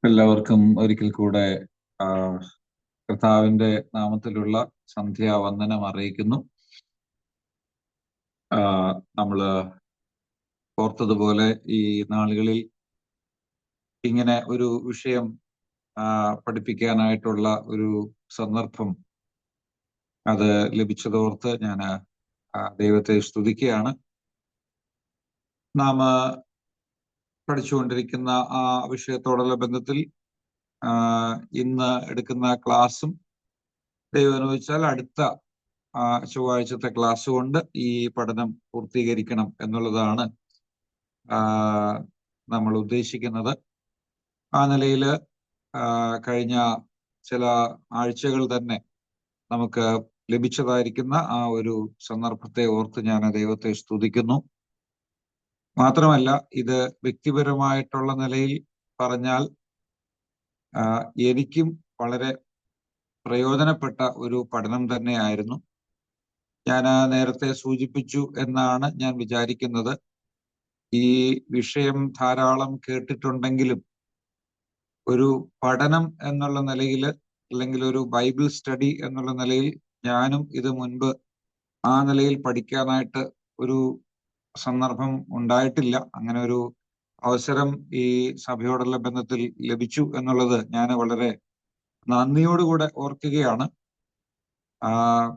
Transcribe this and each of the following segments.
എല്ലാവർക്കും ഒരിക്കൽ കൂടെ ആ, കർത്താവിന്റെ നാമത്തിലുള്ള സന്ധ്യാവന്ദനം അറിയിക്കുന്നു. നമ്മള് ഓർത്തതുപോലെ ഈ നാളുകളിൽ ഇങ്ങനെ ഒരു വിഷയം പഠിപ്പിക്കാനായിട്ടുള്ള ഒരു സന്ദർഭം അത് ലഭിച്ചതോർത്ത് ഞാൻ ദൈവത്തെ സ്തുതിക്കുകയാണ്. നാം പഠിച്ചുകൊണ്ടിരിക്കുന്ന ആ വിഷയത്തോടുള്ള ബന്ധത്തിൽ ഇന്ന് എടുക്കുന്ന ക്ലാസ്സും ദൈവം അനുവദിച്ചാൽ അടുത്ത ചൊവ്വാഴ്ചത്തെ ക്ലാസ് കൊണ്ട് ഈ പഠനം പൂർത്തീകരിക്കണം എന്നുള്ളതാണ് നമ്മൾ ഉദ്ദേശിക്കുന്നത്. ആ നിലയിൽ കഴിഞ്ഞ ചില ആഴ്ചകൾ തന്നെ നമുക്ക് ലഭിച്ചതായിരിക്കുന്ന ആ ഒരു സന്ദർഭത്തെ ഓർത്ത് ഞാൻ ദൈവത്തെ സ്തുതിക്കുന്നു. മാത്രമല്ല, ഇത് വ്യക്തിപരമായിട്ടുള്ള നിലയിൽ പറഞ്ഞാൽ എനിക്കും വളരെ പ്രയോജനപ്പെട്ട ഒരു പഠനം തന്നെയായിരുന്നു. ഞാൻ നേരത്തെ സൂചിപ്പിച്ചു എന്നാണ് ഞാൻ വിചാരിക്കുന്നത്. ഈ വിഷയം ധാരാളം കേട്ടിട്ടുണ്ടെങ്കിലും ഒരു പഠനം എന്നുള്ള നിലയിൽ അല്ലെങ്കിൽ ഒരു ബൈബിൾ സ്റ്റഡി എന്നുള്ള നിലയിൽ ഞാനും ഇത് മുൻപ് ആ നിലയിൽ പഠിക്കാനായിട്ട് ഒരു സന്ദർഭം ഉണ്ടായിട്ടില്ല. അങ്ങനെ ഒരു അവസരം ഈ സഭയോടുള്ള ബന്ധത്തിൽ ലഭിച്ചു എന്നുള്ളത് ഞാൻ വളരെ നന്ദിയോടുകൂടെ ഓർക്കുകയാണ്.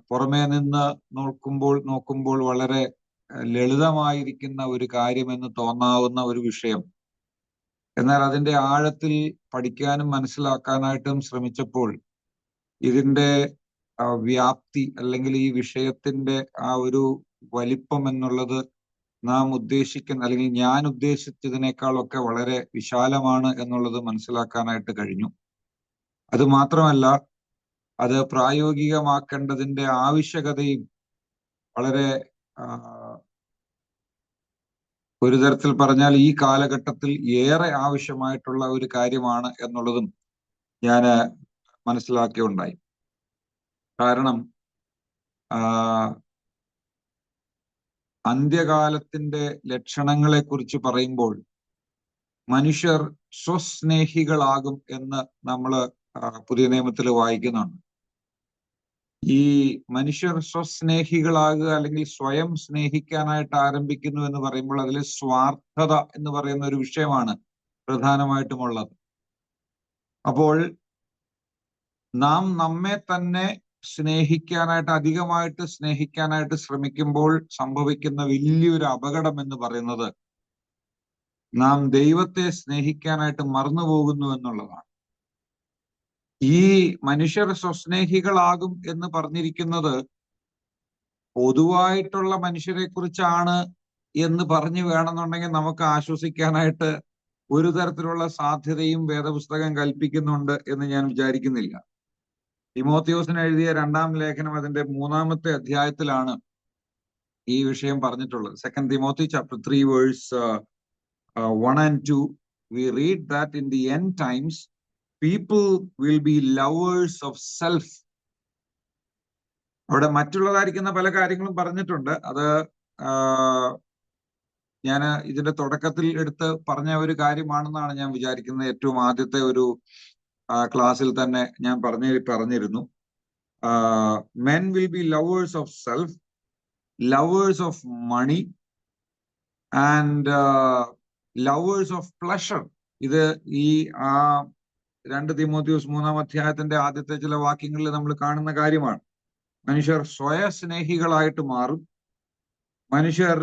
പുറമേ നിന്ന് നോക്കുമ്പോൾ വളരെ ലളിതമായിരിക്കുന്ന ഒരു കാര്യമെന്ന് തോന്നാവുന്ന ഒരു വിഷയം, എന്നാൽ അതിന്റെ ആഴത്തിൽ പഠിക്കാനും മനസ്സിലാക്കാനായിട്ടും ശ്രമിച്ചപ്പോൾ ഇതിന്റെ വ്യാപ്തി അല്ലെങ്കിൽ ഈ വിഷയത്തിന്റെ ആ ഒരു വലിപ്പം എന്നുള്ളത് നാം ഉദ്ദേശിക്കുന്ന അല്ലെങ്കിൽ ഞാൻ ഉദ്ദേശിച്ചതിനേക്കാളൊക്കെ വളരെ വിശാലമാണ് എന്നുള്ളത് മനസ്സിലാക്കാനായിട്ട് കഴിഞ്ഞു. അത് മാത്രമല്ല, അത് പ്രായോഗികമാക്കേണ്ടതിന്റെ ആവശ്യകതയും വളരെ ഒരു തരത്തിൽ പറഞ്ഞാൽ ഈ കാലഘട്ടത്തിൽ ഏറെ ആവശ്യമായിട്ടുള്ള ഒരു കാര്യമാണ് എന്നുള്ളതും ഞാൻ മനസ്സിലാക്കിയുണ്ടായി. കാരണം അന്ത്യകാലത്തിന്റെ ലക്ഷണങ്ങളെ കുറിച്ച് പറയുമ്പോൾ മനുഷ്യർ സ്വസ്നേഹികളാകും എന്ന് നമ്മൾ പുതിയ നിയമത്തിൽ വായിക്കുന്നുണ്ട്. ഈ മനുഷ്യർ സ്വസ്നേഹികളാകുക അല്ലെങ്കിൽ സ്വയം സ്നേഹിക്കാനായിട്ട് ആരംഭിക്കുന്നു എന്ന് പറയുമ്പോൾ അതിൽ സ്വാർത്ഥത എന്ന് പറയുന്ന ഒരു വിഷയമാണ് പ്രധാനമായിട്ടുമുള്ളത്. അപ്പോൾ നാം നമ്മെ തന്നെ അധികമായിട്ട് സ്നേഹിക്കാനായിട്ട് ശ്രമിക്കുമ്പോൾ സംഭവിക്കുന്ന വലിയൊരു അപകടം എന്ന് പറയുന്നത് നാം ദൈവത്തെ സ്നേഹിക്കാനായിട്ട് മറന്നുപോകുന്നു എന്നുള്ളതാണ്. ഈ മനുഷ്യർ സ്വസ്നേഹികളാകും എന്ന് പറഞ്ഞിരിക്കുന്നത് പൊതുവായിട്ടുള്ള മനുഷ്യരെ കുറിച്ചാണ് എന്ന് പറഞ്ഞു വേണമെന്നുണ്ടെങ്കിൽ നമുക്ക് ആശ്വസിക്കാനായിട്ട് ഒരു തരത്തിലുള്ള സാധ്യതയും വേദപുസ്തകം കൽപ്പിക്കുന്നുണ്ട് എന്ന് ഞാൻ വിചാരിക്കുന്നില്ല. തിമോത്തിയോസിന് എഴുതിയ 2-ാം ലേഖനം അതിന്റെ 3-ാമത്തെ അധ്യായത്തിലാണ് ഈ വിഷയം പറഞ്ഞിട്ടുള്ളത്. 2 Timothy chapter 3 verse 1 and 2 we read that in the end times people will be lovers of self. അവിടെ മറ്റുള്ളതായിരിക്കുന്ന പല കാര്യങ്ങളും പറഞ്ഞിട്ടുണ്ട്. അത് ഞാൻ ഇതിന്റെ തുടക്കത്തിൽ എടുത്ത് പറഞ്ഞ ഒരു കാര്യമാണെന്നാണ് ഞാൻ വിചാരിക്കുന്നത്. ഏറ്റവും ആദ്യത്തെ ഒരു ക്ലാസ്സിൽ തന്നെ ഞാൻ പറഞ്ഞിരുന്നു. Men will be lovers of self, lovers of money and lovers of pleasure. ഇത് ഈ 2 തിമോത്തിയോസ് 3-ാം അധ്യായത്തിന്റെ ആദ്യത്തെ ചില വാക്യങ്ങളിൽ നമ്മൾ കാണുന്ന കാര്യമാണ്. മനുഷ്യർ സ്വയസ്നേഹികളായിട്ട് മാറും, മനുഷ്യർ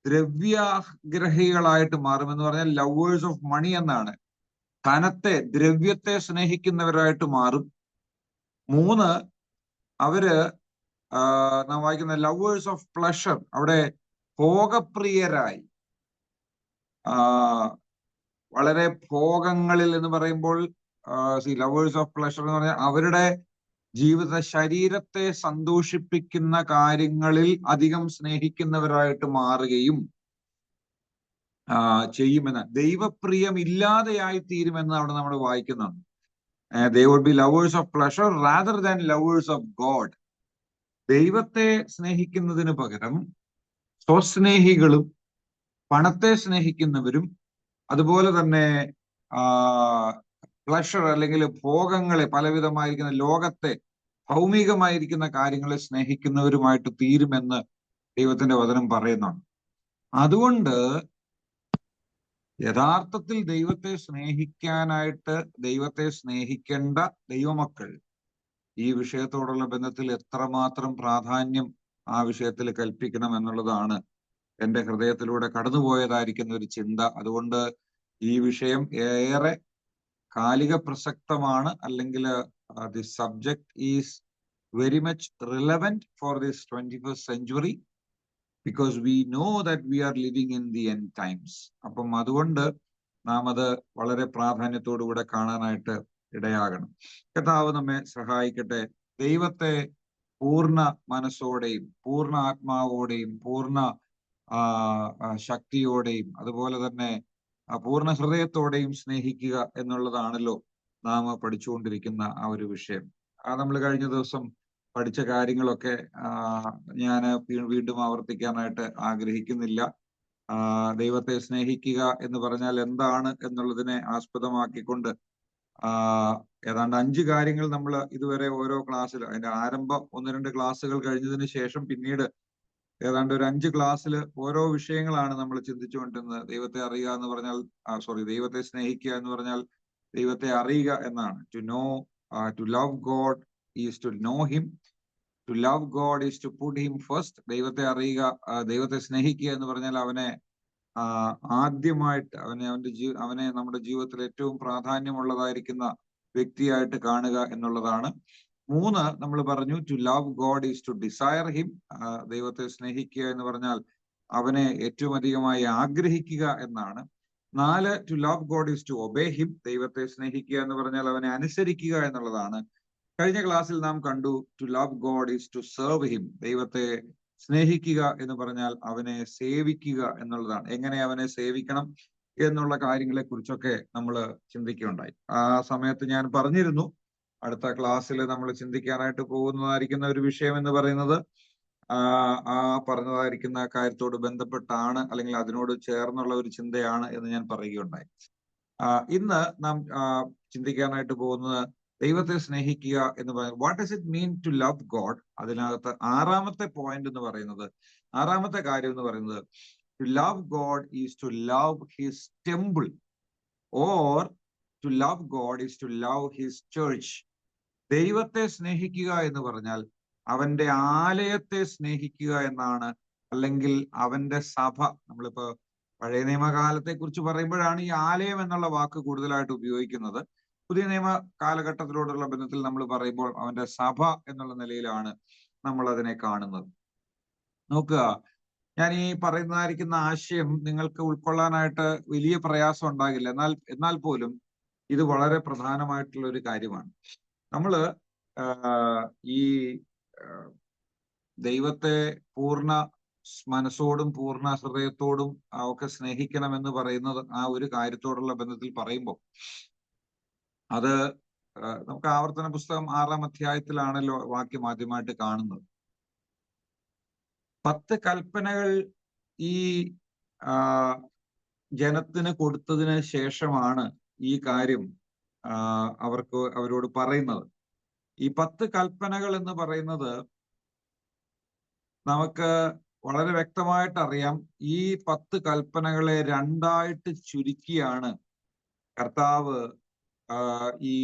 ദ്രവ്യാഗ്രഹികളായിട്ട് മാറും. എന്ന് പറഞ്ഞാൽ ലവേഴ്സ് ഓഫ് മണി എന്നാണ്. ദ്രവ്യത്തെ സ്നേഹിക്കുന്നവരായിട്ട് മാറും. 3, അവര് നാം വായിക്കുന്ന ലവേഴ്സ് ഓഫ് പ്ലഷർ, അവിടെ ഭോഗപ്രിയരായി, വളരെ ഭോഗങ്ങളിൽ എന്ന് പറയുമ്പോൾ ലവേഴ്സ് ഓഫ് പ്ലഷർ എന്ന് പറഞ്ഞാൽ അവരുടെ ശരീരത്തെ സന്തോഷിപ്പിക്കുന്ന കാര്യങ്ങളിൽ അധികം സ്നേഹിക്കുന്നവരായിട്ട് മാറുകയും ചെയ്യുമെന്ന്, ദൈവപ്രിയം ഇല്ലാതെയായി തീരുമെന്ന് അവിടെ നമ്മൾ വായിക്കുന്നുണ്ട്. They would be lovers of pleasure rather than lovers of God. ദൈവത്തെ സ്നേഹിക്കുന്നതിന് പകരം സ്വസ്നേഹികളും പണത്തെ സ്നേഹിക്കുന്നവരും അതുപോലെ തന്നെ പ്ലഷർ അല്ലെങ്കിൽ ഭോഗങ്ങളെ, പലവിധമായിരിക്കുന്ന ലോകത്തെ, ഭൗമികമായിരിക്കുന്ന കാര്യങ്ങളെ സ്നേഹിക്കുന്നവരുമായിട്ട് തീരുമെന്ന് ദൈവത്തിന്റെ വചനം പറയുന്നുണ്ട്. അതുകൊണ്ട് യഥാർത്ഥത്തിൽ ദൈവത്തെ സ്നേഹിക്കാനായിട്ട്, ദൈവത്തെ സ്നേഹിക്കേണ്ട ദൈവമക്കൾ ഈ വിഷയത്തോടുള്ള ബന്ധത്തിൽ എത്രമാത്രം പ്രാധാന്യം ആ വിഷയത്തിൽ കൽപ്പിക്കണം എന്നുള്ളതാണ് എന്റെ ഹൃദയത്തിലൂടെ കടന്നുപോയതായിരിക്കുന്ന ഒരു ചിന്ത. അതുകൊണ്ട് ഈ വിഷയം ഏറെ കാലിക പ്രസക്തമാണ്, അല്ലെങ്കിൽ the subject is very much relevant for this 21st century because we know that we are living in the end times. അപ്പം അതുകൊണ്ട് നാം അത് വളരെ പ്രാധാന്യത്തോടുകൂടെ കാണാനായിട്ട് ഇടയാകണം. കർത്താവ് നമ്മെ സഹായിക്കട്ടെ. ദൈവത്തെ പൂർണ്ണ മനസ്സോടെയും പൂർണ്ണ ആത്മാവോടെയും പൂർണ്ണ ശക്തിയോടെയും അതുപോലെ തന്നെ പൂർണ്ണ ഹൃദയത്തോടെയും സ്നേഹിക്കുക എന്നുള്ളതാണല്ലോ നാം പഠിച്ചുകൊണ്ടിരിക്കുന്ന ആ ഒരു വിഷയം. നമ്മൾ കഴിഞ്ഞ ദിവസം പഠിച്ച കാര്യങ്ങളൊക്കെ ഞാൻ വീണ്ടും ആവർത്തിക്കാനായിട്ട് ആഗ്രഹിക്കുന്നില്ല. ദൈവത്തെ സ്നേഹിക്കുക എന്ന് പറഞ്ഞാൽ എന്താണ് എന്നുള്ളതിനെ ആസ്പദമാക്കിക്കൊണ്ട് ഏതാണ്ട് 5 കാര്യങ്ങൾ നമ്മൾ ഇതുവരെ ഓരോ ക്ലാസ്സിൽ, അതിന്റെ ആരംഭം 1-2 ക്ലാസ്സുകൾ കഴിഞ്ഞതിന് ശേഷം പിന്നീട് ഏതാണ്ട് ഒരു 5 ക്ലാസ്സിൽ ഓരോ വിഷയങ്ങളാണ് നമ്മൾ ചിന്തിച്ചുകൊണ്ടിരുന്നത്. ദൈവത്തെ അറിയുക എന്ന് പറഞ്ഞാൽ ദൈവത്തെ സ്നേഹിക്കുക എന്ന് പറഞ്ഞാൽ ദൈവത്തെ അറിയുക എന്നാണ്. To love God is to know him. To love God is to put him first. ദൈവത്തെ അറിയുക, ദൈവത്തെ സ്നേഹിക്കുക എന്ന് പറഞ്ഞാൽ അവനെ ആദ്യമായിട്ട് അവനെ നമ്മുടെ ജീവിതത്തിൽ ഏറ്റവും പ്രാധാന്യമുള്ളതായിരിക്കുന്ന വ്യക്തിയായിട്ട് കാണുക എന്നുള്ളതാണ്. 3 നമ്മൾ പറഞ്ഞു, to love God is to desire him. ദൈവത്തെ സ്നേഹിക്കുക എന്ന് പറഞ്ഞാൽ അവനെ ഏറ്റവും അധികമായി ആഗ്രഹിക്കുക എന്നാണ്. 4 to love God is to obey him. ദൈവത്തെ സ്നേഹിക്കുക എന്ന് പറഞ്ഞാൽ അവനെ അനുസരിക്കുക എന്നുള്ളതാണ്. കഴിഞ്ഞ ക്ലാസ്സിൽ നാം കണ്ടു to love God is to serve him. ദൈവത്തെ സ്നേഹിക്കുക എന്ന് പറഞ്ഞാൽ അവനെ സേവിക്കുക എന്നുള്ളതാണ്. എങ്ങനെ അവനെ സേവിക്കണം എന്നുള്ള കാര്യങ്ങളെ കുറിച്ചൊക്കെ നമ്മൾ ചിന്തിക്കുകയുണ്ടായി. ആ സമയത്ത് ഞാൻ പറഞ്ഞിരുന്നു, അടുത്ത ക്ലാസ്സിൽ നമ്മൾ ചിന്തിക്കാനായിട്ട് പോകുന്നതായിരിക്കുന്ന ഒരു വിഷയം എന്ന് പറയുന്നത് ആ പറഞ്ഞതായിരിക്കുന്ന കാര്യത്തോട് ബന്ധപ്പെട്ടാണ്, അല്ലെങ്കിൽ അതിനോട് ചേർന്നുള്ള ഒരു ചിന്തയാണ് എന്ന് ഞാൻ പറയുകയുണ്ടായി. ഇന്ന് നാം ചിന്തിക്കാനായിട്ട് പോകുന്നത് ദൈവത്തെ സ്നേഹിക്കുക എന്ന് പറയുന്നത് what does it mean to love God. അതിനകത്ത് 6ാമത്തെ പോയിന്റ് എന്ന് പറയുന്നത്, 6ാമത്തെ കാര്യം എന്ന് പറയുന്നത്, to love God is to love his temple, or to love God is to love his church. ദൈവത്തെ സ്നേഹിക്കുക എന്ന് പറഞ്ഞാൽ അവന്റെ ആലയത്തെ സ്നേഹിക്കുക എന്നാണ്, അല്ലെങ്കിൽ അവന്റെ സഭ. നമ്മളിപ്പോ പഴയ നിയമകാലത്തെ കുറിച്ച് പറയുമ്പോഴാണ് ഈ ആലയം എന്നുള്ള വാക്ക് കൂടുതലായിട്ട് ഉപയോഗിക്കുന്നത്. പുതിയ നിയമ കാലഘട്ടത്തിലോടുള്ള ബന്ധത്തിൽ നമ്മൾ പറയുമ്പോൾ അവന്റെ സഭ എന്നുള്ള നിലയിലാണ് നമ്മൾ അതിനെ കാണുന്നത്. നോക്കുക, ഞാൻ ഈ പറയുന്നതായിരിക്കുന്ന ആശയം നിങ്ങൾക്ക് ഉൾക്കൊള്ളാനായിട്ട് വലിയ പ്രയാസം ഉണ്ടാകില്ല. എന്നാൽ പോലും ഇത് വളരെ പ്രധാനമായിട്ടുള്ള ഒരു കാര്യമാണ്. നമ്മള് ഈ ദൈവത്തെ പൂർണ്ണ മനസ്സോടും പൂർണ്ണ ഹൃദയത്തോടും ഒക്കെ സ്നേഹിക്കണമെന്ന് പറയുന്നത് ആ ഒരു കാര്യത്തോടുള്ള ബന്ധത്തിൽ പറയുമ്പോൾ അത് നമുക്ക് ആവർത്തന പുസ്തകം 6ാം അധ്യായത്തിലാണല്ലോ വാക്യം ആദ്യമായിട്ട് കാണുന്നത്. 10 കൽപ്പനകൾ ഈ ജനത്തിന് കൊടുത്തതിന് ശേഷമാണ് ഈ കാര്യം അവരോട് പറയുന്നത്. ഈ 10 കൽപ്പനകൾ എന്ന് പറയുന്നത് നമുക്ക് വളരെ വ്യക്തമായിട്ട് അറിയാം. ഈ 10 കൽപ്പനകളെ 2ആയിട്ട് ചുരുക്കിയാണ് കർത്താവ് ഈ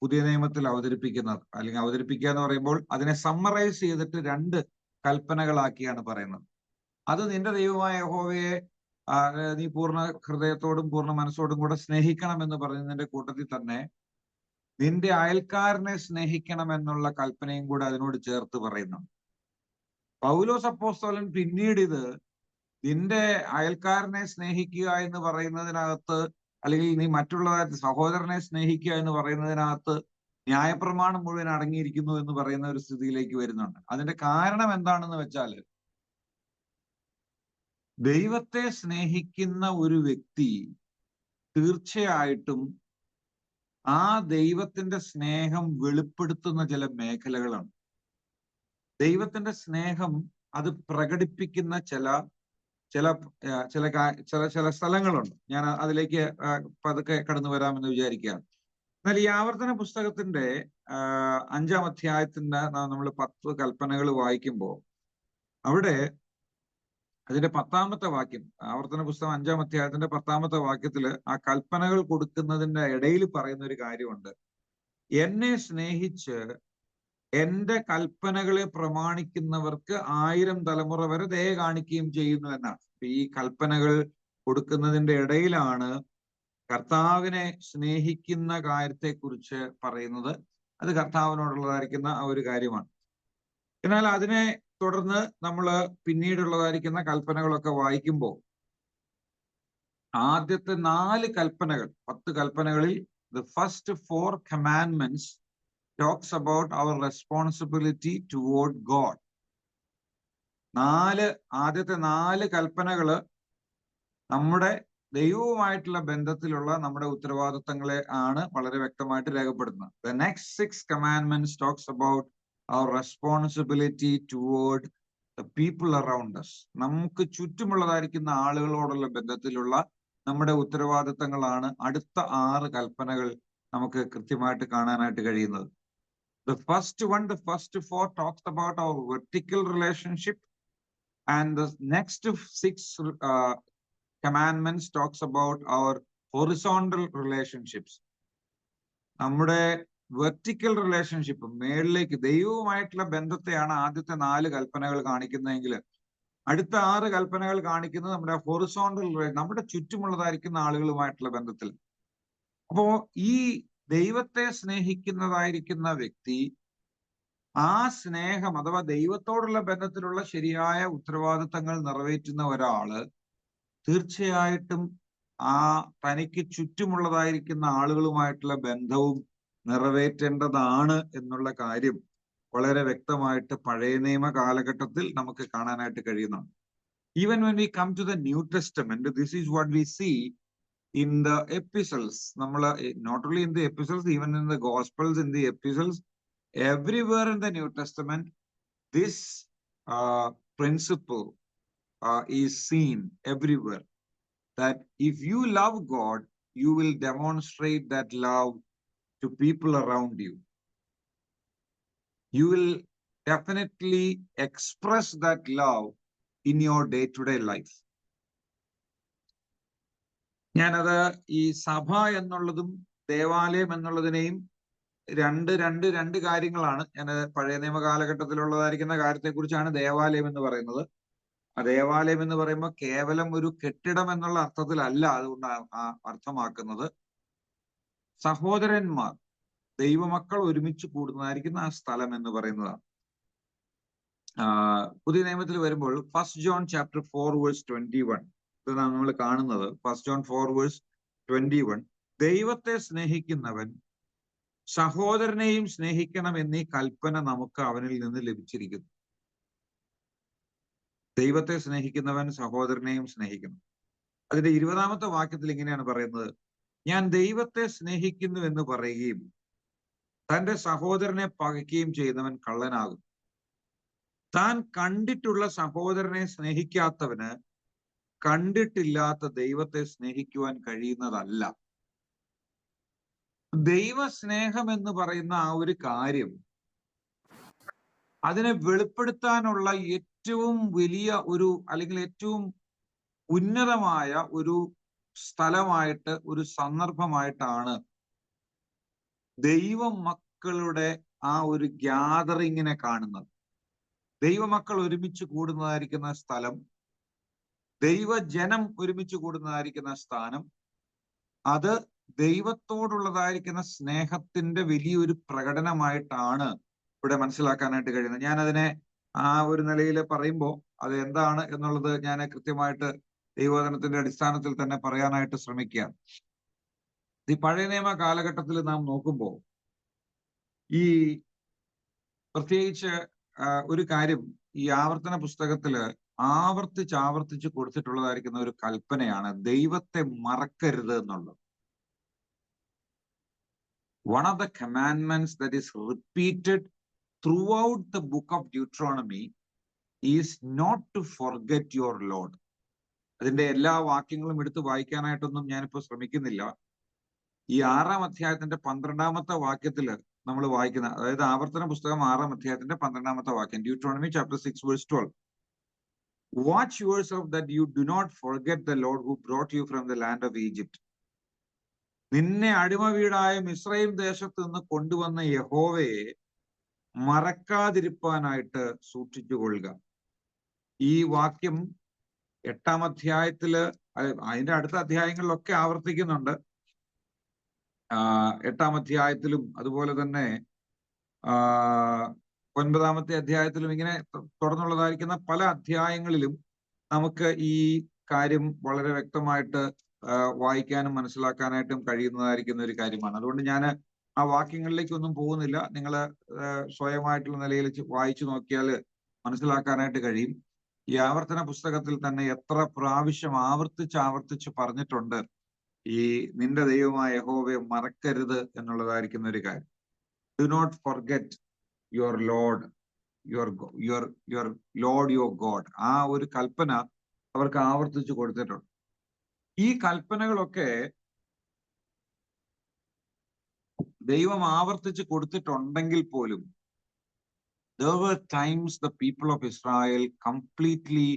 പുതിയ നിയമത്തിൽ അവതരിപ്പിക്കുന്നത്. അല്ലെങ്കിൽ അവതരിപ്പിക്കുക എന്ന് പറയുമ്പോൾ അതിനെ സമ്മറൈസ് ചെയ്തിട്ട് 2 കൽപ്പനകളാക്കിയാണ് പറയുന്നത്. അത് നിന്റെ ദൈവമായ യഹോവയെ നീ പൂർണ്ണ ഹൃദയത്തോടും പൂർണ്ണ മനസ്സോടും കൂടെ സ്നേഹിക്കണം എന്ന് പറയുന്നതിന്റെ കൂട്ടത്തിൽ തന്നെ നിന്റെ അയൽക്കാരനെ സ്നേഹിക്കണം എന്നുള്ള കൽപ്പനയും കൂടെ അതിനോട് ചേർത്ത് പറയുന്നു. പൗലോസ് അപ്പോസ്തലൻ പിന്നീട് ഇത് നിന്റെ അയൽക്കാരനെ സ്നേഹിക്കുക എന്ന് പറയുന്നതിനകത്ത്, അല്ലെങ്കിൽ നീ മറ്റുള്ള സഹോദരനെ സ്നേഹിക്കുക എന്ന് പറയുന്നതിനകത്ത് ന്യായപ്രമാണം മുഴുവൻ അടങ്ങിയിരിക്കുന്നു എന്ന് പറയുന്ന ഒരു സ്ഥിതിയിലേക്ക് വരുന്നുണ്ട്. അതിന്റെ കാരണം എന്താണെന്ന് വെച്ചാൽ, ദൈവത്തെ സ്നേഹിക്കുന്ന ഒരു വ്യക്തി തീർച്ചയായിട്ടും ആ ദൈവത്തിന്റെ സ്നേഹം വെളിപ്പെടുത്തുന്ന ചില മേഖലകളാണ്. ദൈവത്തിന്റെ സ്നേഹം അത് പ്രകടിപ്പിക്കുന്ന ചില ചില ചില ചില ചില സ്ഥലങ്ങളുണ്ട്. ഞാൻ അതിലേക്ക് പതുക്കെ കടന്നു വരാമെന്ന് വിചാരിക്കുകയാണ്. എന്നാൽ ഈ ആവർത്തന പുസ്തകത്തിന്റെ 5-ാം അധ്യായത്തിന്റെ നമ്മൾ 10 കൽപ്പനകൾ വായിക്കുമ്പോൾ അവിടെ അതിന്റെ 10-ാമത്തെ വാക്യം, ആവർത്തന പുസ്തകം 5-ാം അധ്യായത്തിന്റെ 10-ാമത്തെ വാക്യത്തില് ആ കൽപ്പനകൾ കൊടുക്കുന്നതിന്റെ ഇടയിൽ പറയുന്ന ഒരു കാര്യമുണ്ട്. എന്നെ സ്നേഹിച്ച് എന്റെ കൽപ്പനകളെ പ്രമാണിക്കുന്നവർക്ക് 1000 തലമുറ വരെ ദയ കാണിക്കുകയും ചെയ്യുന്നു എന്നാണ്. ഈ കൽപ്പനകൾ കൊടുക്കുന്നതിന്റെ ഇടയിലാണ് കർത്താവിനെ സ്നേഹിക്കുന്ന കാര്യത്തെക്കുറിച്ച് പറയുന്നത്. അത് കർത്താവിനോടുള്ളതായിരിക്കുന്ന ആ ഒരു കാര്യമാണ്. എന്നാൽ അതിനെ തുടർന്ന് നമ്മൾ പിന്നീടുള്ളതായിരിക്കുന്ന കൽപ്പനകളൊക്കെ വായിക്കുമ്പോൾ ആദ്യത്തെ 4 കൽപ്പനകൾ, 10 കൽപ്പനകളിൽ the first 4 commandments talks about our responsibility toward God. ആദ്യത്തെ 4 കൽപ്പനകള് നമ്മുടെ ദൈവവുമായിട്ടുള്ള ബന്ധത്തിലുള്ള നമ്മുടെ ഉത്തരവാദിത്തങ്ങളെ ആണ് വളരെ വ്യക്തമായിട്ട് രേഖപ്പെടുത്തുന്നത്. The next 6 commandments talks about our responsibility toward the people around us. നമുക്ക് ചുറ്റുമുള്ളതായിരിക്കുന്ന ആളുകളോടുള്ള ബന്ധത്തിലുള്ള നമ്മുടെ ഉത്തരവാദിത്തങ്ങളാണ് അടുത്ത 6 കൽപ്പനകൾ നമുക്ക് കൃത്യമായിട്ട് കാണാനായിട്ട് കഴിയുന്നത്. The first 4 talks about our vertical relationship, and the next 6 commandments talks about our horizontal relationships. നമ്മുടെ വെർട്ടിക്കൽ റിലേഷൻഷിപ്പ്, മേളിലേക്ക് ദൈവവുമായിട്ടുള്ള ബന്ധത്തെയാണ് ആദ്യത്തെ 4 കൽപ്പനകൾ കാണിക്കുന്നതെങ്കിൽ അടുത്ത 6 കൽപ്പനകൾ കാണിക്കുന്നത് നമ്മുടെ ഹൊറിസോണ്ടൽ, നമ്മുടെ ചുറ്റുമുള്ളതായിരിക്കുന്ന ആളുകളുമായിട്ടുള്ള ബന്ധത്തിൽ. അപ്പോ ഈ ദൈവത്തെ സ്നേഹിക്കുന്നതായിരിക്കുന്ന വ്യക്തി ആ സ്നേഹം അഥവാ ദൈവത്തോടുള്ള ബന്ധത്തിലുള്ള ശരിയായ ഉത്തരവാദിത്തങ്ങൾ നിറവേറ്റുന്ന ഒരാള് തീർച്ചയായിട്ടും ആ തനിക്ക് ചുറ്റുമുള്ളതായിരിക്കുന്ന ആളുകളുമായിട്ടുള്ള ബന്ധവും നിറവേറ്റേണ്ടതാണ് എന്നുള്ള കാര്യം വളരെ വ്യക്തമായിട്ട് പഴയ നിയമ കാലഘട്ടത്തിൽ നമുക്ക് കാണാനായിട്ട് കഴിയുന്നുണ്ട്. Even when we come to the New Testament, this is what we see in the epistles. നമ്മൾ not only in the epistles, even in the Gospels, in the epistles, everywhere in the New Testament, this principle is seen everywhere. That if you love God, you will demonstrate that love to people around you. You will definitely express that love in your day-to-day life. ഞാനത് ഈ സഭ എന്നുള്ളതും ദേവാലയം എന്നുള്ളതിനെയും രണ്ട് കാര്യങ്ങളാണ്. ഞാൻ പഴയ നിയമ കാലഘട്ടത്തിലുള്ളതായിരിക്കുന്ന കാര്യത്തെക്കുറിച്ചാണ് ദേവാലയം എന്ന് പറയുന്നത്. ആ ദേവാലയം എന്ന് പറയുമ്പോൾ കേവലം ഒരു കെട്ടിടം എന്നുള്ള അർത്ഥത്തിലല്ല അതുകൊണ്ട് അർത്ഥമാക്കുന്നത്. സഹോദരന്മാർ, ദൈവമക്കൾ ഒരുമിച്ച് കൂടുന്നതായിരിക്കുന്ന ആ സ്ഥലം എന്ന് പറയുന്നതാണ്. പുതിയ നിയമത്തിൽ വരുമ്പോൾ 1 John chapter 4 verse 21 ഇതാണ് നമ്മൾ കാണുന്നത്. 1 John 4 verse 21, ദൈവത്തെ സ്നേഹിക്കുന്നവൻ സഹോദരനെയും സ്നേഹിക്കണം എന്നീ കൽപ്പന നമുക്ക് അവനിൽ നിന്ന് ലഭിച്ചിരിക്കുന്നു. ദൈവത്തെ സ്നേഹിക്കുന്നവൻ സഹോദരനെയും സ്നേഹിക്കണം. അതിന്റെ 20-ാമത്തെ വാക്യത്തിൽ ഇങ്ങനെയാണ് പറയുന്നത്, ഞാൻ ദൈവത്തെ സ്നേഹിക്കുന്നു എന്ന് പറയുകയും തന്റെ സഹോദരനെ പകയ്ക്കുകയും ചെയ്യുന്നവൻ കള്ളനാകും. താൻ കണ്ടിട്ടുള്ള സഹോദരനെ സ്നേഹിക്കാത്തവന് കണ്ടിട്ടില്ലാത്ത ദൈവത്തെ സ്നേഹിക്കുവാൻ കഴിയുന്നതല്ല. ദൈവസ്നേഹം എന്ന് പറയുന്ന ആ ഒരു കാര്യം, അതിനെ വെളിപ്പെടുത്താനുള്ള ഏറ്റവും വലിയ ഒരു അല്ലെങ്കിൽ ഏറ്റവും ഉന്നതമായ ഒരു സ്ഥലമായിട്ട്, ഒരു സന്ദർഭമായിട്ടാണ് ദൈവമക്കളുടെ ആ ഒരു ഗ്യാതറിങ്ങിനെ കാണുന്നത്. ദൈവമക്കൾ ഒരുമിച്ച് കൂടുന്നതായിരിക്കുന്ന സ്ഥലം, ദൈവജനം ഒരുമിച്ച് കൂടുന്നതായിരിക്കുന്ന സ്ഥാനം, അത് ദൈവത്തോടുള്ളതായിരിക്കുന്ന സ്നേഹത്തിന്റെ വലിയൊരു പ്രകടനമായിട്ടാണ് ഇവിടെ മനസ്സിലാക്കാനായിട്ട് കഴിയുന്നത്. ഞാൻ അതിനെ ആ ഒരു നിലയിൽ പറയുമ്പോൾ അത് എന്താണ് എന്നുള്ളത് ഞാൻ കൃത്യമായിട്ട് ദൈവവചനത്തിന്റെ അടിസ്ഥാനത്തിൽ തന്നെ പറയാനായിട്ട് ശ്രമിക്കുക. ഈ പഴയ നിയമ കാലഘട്ടത്തിൽ നാം നോക്കുമ്പോൾ ഈ പ്രത്യേകിച്ച് ഒരു കാര്യം ഈ ആവർത്തന പുസ്തകത്തില് ആവർത്തിച്ച് കൊടുത്തിട്ടുള്ളതായിരിക്കുന്ന ഒരു കൽപ്പനയാണ് ദൈവത്തെ മറക്കരുത് എന്നുള്ളത്. One of the commandments that is repeated throughout the book of Deuteronomy is not to forget your Lord. അതിന്റെ എല്ലാ വാക്യങ്ങളും എടുത്ത് വായിക്കാനായിട്ടൊന്നും ഞാനിപ്പോൾ ശ്രമിക്കുന്നില്ല. ഈ 6-ാം അധ്യായത്തിന്റെ 12-ാമത്തെ വാക്യത്തില് നമ്മൾ വായിക്കുന്ന, അതായത് ആവർത്തന പുസ്തകം 6-ാം അധ്യായത്തിന്റെ 12-ാമത്തെ വാക്യം, Deuteronomy chapter 6 verse 12. Watch yourself that you do not forget the Lord who brought you from the land of Egypt. നിന്നെ അടിമ വീടായ മിസ്രയീം ദേശത്ത് നിന്ന് കൊണ്ടുവന്ന യഹോവയെ മറക്കാതിരിപ്പാനായിട്ട് സൂക്ഷിച്ചുകൊള്ളുക. ഈ വാക്യം 8-ാം അധ്യായത്തില്, അതിന്റെ അടുത്ത അധ്യായങ്ങളിലൊക്കെ ആവർത്തിക്കുന്നുണ്ട്. 8-ാം അധ്യായത്തിലും അതുപോലെ തന്നെ 9-ാമത്തെ അധ്യായത്തിലും ഇങ്ങനെ തുടർന്നുള്ളതായിരിക്കുന്ന പല അധ്യായങ്ങളിലും നമുക്ക് ഈ കാര്യം വളരെ വ്യക്തമായിട്ട് വായിക്കാനും മനസ്സിലാക്കാനായിട്ടും കഴിയുന്നതായിരിക്കുന്ന ഒരു കാര്യമാണ്. അതുകൊണ്ട് ഞാൻ ആ വാക്യങ്ങളിലേക്കൊന്നും പോകുന്നില്ല. നിങ്ങൾ സ്വയമായിട്ടുള്ള നിലയിൽ വായിച്ചു നോക്കിയാൽ മനസ്സിലാക്കാനായിട്ട് കഴിയും. ഈ ആവർത്തന പുസ്തകത്തിൽ തന്നെ എത്ര പ്രാവശ്യം ആവർത്തിച്ച് പറഞ്ഞിട്ടുണ്ട് ഈ നിന്റെ ദൈവമായ യഹോവയെ മറക്കരുത് എന്നുള്ളതായിരിക്കുന്ന ഒരു കാര്യം. Do not forget your Lord, your Lord your God. ആ ഒരു കൽപ്പന അവർക്ക് ആവർത്തിച്ചു കൊടുത്തിട്ടുണ്ട്. ഈ കൽപ്പനകളൊക്കെ ദൈവം ആവർത്തിച്ച് കൊടുത്തിട്ടുണ്ടെങ്കിൽ പോലും there were times the people of Israel completely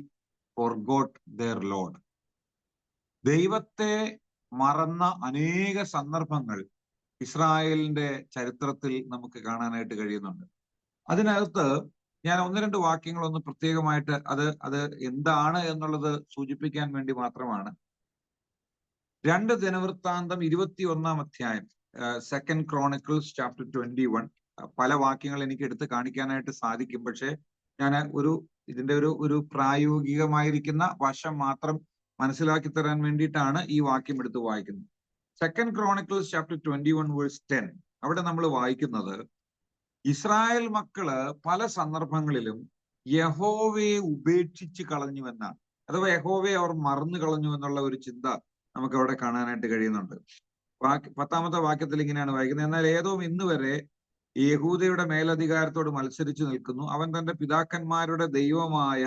forgot their Lord. ദൈവത്തെ മറന്ന അനേക സന്ദർഭങ്ങൾ ഇസ്രായേലിന്റെ ചരിത്രത്തിൽ നമുക്ക് കാണാനായിട്ട് കഴിയുന്നുണ്ട്. അതിനകത്ത് ഞാൻ 1-2 വാക്യങ്ങളൊന്ന് പ്രത്യേകമായിട്ട് അത് എന്താണ് എന്നുള്ളത് സൂചിപ്പിക്കാൻ വേണ്ടി മാത്രമാണ്. 2 ദിനവൃത്താന്തം 21-ാം അധ്യായം, 2 Chronicles chapter 21. പല വാക്യങ്ങൾ എനിക്ക് എടുത്ത് കാണിക്കാനായിട്ട് സാധിക്കും. പക്ഷെ ഞാൻ ഇതിന്റെ ഒരു പ്രായോഗികമായിരിക്കുന്ന വശം മാത്രം മനസ്സിലാക്കി തരാൻ വേണ്ടിയിട്ടാണ് ഈ വാക്യം എടുത്ത് വായിക്കുന്നത്. 2 Chronicles chapter 21 verse 10. അവിടെ നമ്മൾ വായിക്കുന്നത്, ഇസ്രായേൽ മക്കള് പല സന്ദർഭങ്ങളിലും യഹോവയെ ഉപേക്ഷിച്ച് കളഞ്ഞു എന്നാണ്. അഥവാ യഹോവയെ അവർ മറന്നു കളഞ്ഞു എന്നുള്ള ഒരു ചിന്ത നമുക്ക് അവിടെ കാണാനായിട്ട് കഴിയുന്നുണ്ട്. 10-ാമത്തെ വാക്യത്തിൽ ഇങ്ങനെയാണ് വായിക്കുന്നത്, എന്നാൽ ഏദോം ഇന്ന് വരെ യഹൂദയുടെ മേലധികാരത്തോട് മത്സരിച്ചു നിൽക്കുന്നു. അവൻ തന്റെ പിതാക്കന്മാരുടെ ദൈവമായ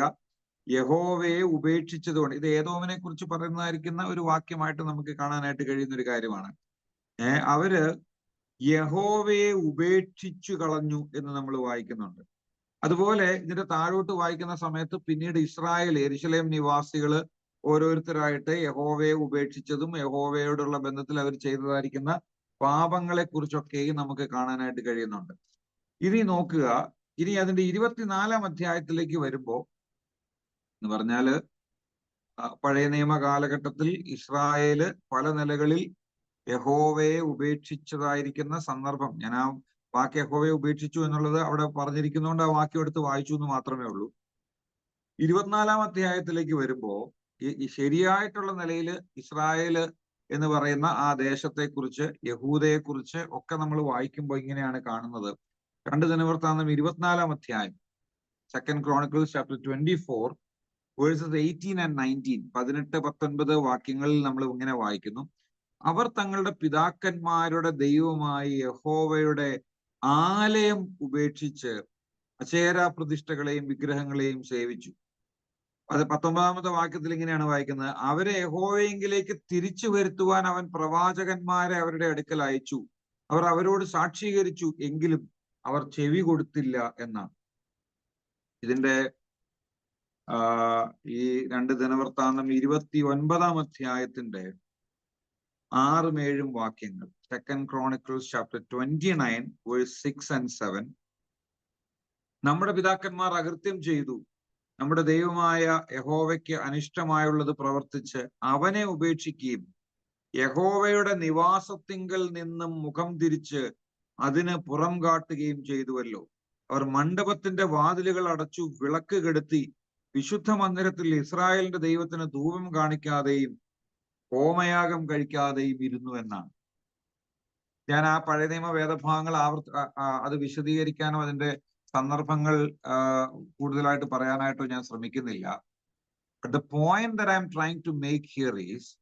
യഹോവയെ ഉപേക്ഷിച്ചതുകൊണ്ട്. ഇത് ഏദോമിനെ കുറിച്ച് പറയുന്നതായിരിക്കുന്ന ഒരു വാക്യമായിട്ട് നമുക്ക് കാണാനായിട്ട് കഴിയുന്ന ഒരു കാര്യമാണ്. അവര് യഹോവയെ ഉപേക്ഷിച്ചു കളഞ്ഞു എന്ന് നമ്മൾ വായിക്കുന്നുണ്ട്. അതുപോലെ ഇതിന്റെ താഴോട്ട് വായിക്കുന്ന സമയത്ത് പിന്നീട് ഇസ്രായേൽ യെരുശലേം നിവാസികള് ഓരോരുത്തരായിട്ട് യഹോവയെ ഉപേക്ഷിച്ചതും യഹോവയോടുള്ള ബന്ധത്തിൽ അവർ ചെയ്തതായിരിക്കുന്ന പാപങ്ങളെ കുറിച്ചൊക്കെയും നമുക്ക് കാണാനായിട്ട് കഴിയുന്നുണ്ട്. ഇനി നോക്കുക, ഇനി അതിന്റെ 24-ാം അധ്യായത്തിലേക്ക് വരുമ്പോ എന്ന് പറഞ്ഞാല് പഴയ നിയമ കാലഘട്ടത്തിൽ ഇസ്രായേല് പല നിലകളിൽ യഹോവയെ ഉപേക്ഷിച്ചതായിരിക്കുന്ന സന്ദർഭം. ഞാൻ ആ വാക്യം യഹോവയെ ഉപേക്ഷിച്ചു എന്നുള്ളത് അവിടെ പറഞ്ഞിരിക്കുന്നതുകൊണ്ട് ആ വാക്യം എടുത്ത് വായിച്ചു എന്ന് മാത്രമേ ഉള്ളൂ. 24-ാം അധ്യായത്തിലേക്ക് വരുമ്പോ ഈ ശരിയായിട്ടുള്ള നിലയിൽ ഇസ്രായേല് എന്ന് പറയുന്ന ആ ദേശത്തെക്കുറിച്ച്, യഹൂദയെക്കുറിച്ച് ഒക്കെ നമ്മൾ വായിക്കുമ്പോൾ ഇങ്ങനെയാണ് കാണുന്നത്. 2 ദിനവൃത്താന്തം 24-ാം അധ്യായം, 2 Chronicles chapter 24 verses 18 and 19, 18-19 വാക്യങ്ങളിൽ നമ്മൾ ഇങ്ങനെ വായിക്കുന്നു, അവർ തങ്ങളുടെ പിതാക്കന്മാരുടെ ദൈവമായ യഹോവയുടെ ആലയം ഉപേക്ഷിച്ച് അശേരാ പ്രതിഷ്ഠകളെയും വിഗ്രഹങ്ങളെയും സേവിച്ചു. അത് 19-ാമത്തെ വാക്യത്തിൽ ഇങ്ങനെയാണ് വായിക്കുന്നത്, അവരെ യഹോവയെങ്കിലേക്ക് തിരിച്ചു വരുത്തുവാൻ അവൻ പ്രവാചകന്മാരെ അവരുടെ അടുക്കൽ അയച്ചു. അവർ അവരോട് സാക്ഷീകരിച്ചു, എങ്കിലും അവർ ചെവി കൊടുത്തില്ല എന്നാണ്. ഇതിന്റെ ഈ 2 ദിനവൃത്താന്തം 29-ാം അധ്യായത്തിന്റെ 6-7 വാക്യങ്ങൾ, 2 Chronicles chapter 29 verse 6 and 7. നമ്മുടെ പിതാക്കന്മാർ അകൃത്യം ചെയ്തു, നമ്മുടെ ദൈവമായ യഹോവയ്ക്ക് അനിഷ്ടമായുള്ളത് പ്രവർത്തിച്ച് അവനെ ഉപേക്ഷിക്കുകയും യഹോവയുടെ നിവാസത്തിങ്കൽ നിന്നും മുഖം തിരിച്ച് അതിന് പുറം കാട്ടുകയും ചെയ്തുവല്ലോ. അവർ മണ്ഡപത്തിന്റെ വാതിലുകൾ അടച്ചു, വിളക്ക് കെടുത്തി, വിശുദ്ധ മന്ദിരത്തിൽ ഇസ്രായേലിന്റെ ദൈവത്തിന് ധൂപം കാണിക്കാതെയും ഹോമയാഗം കഴിക്കാതെയും ഇരുന്നു എന്നാണ്. ഞാൻ ആ പഴയ നിയമ വേദഭാഗങ്ങൾ അത് വിശദീകരിക്കാനോ അതിന്റെ സന്ദർഭങ്ങൾ കൂടുതലായിട്ട് പറയാനായിട്ടോ ഞാൻ ശ്രമിക്കുന്നില്ല. But the point that I'm trying to make here is,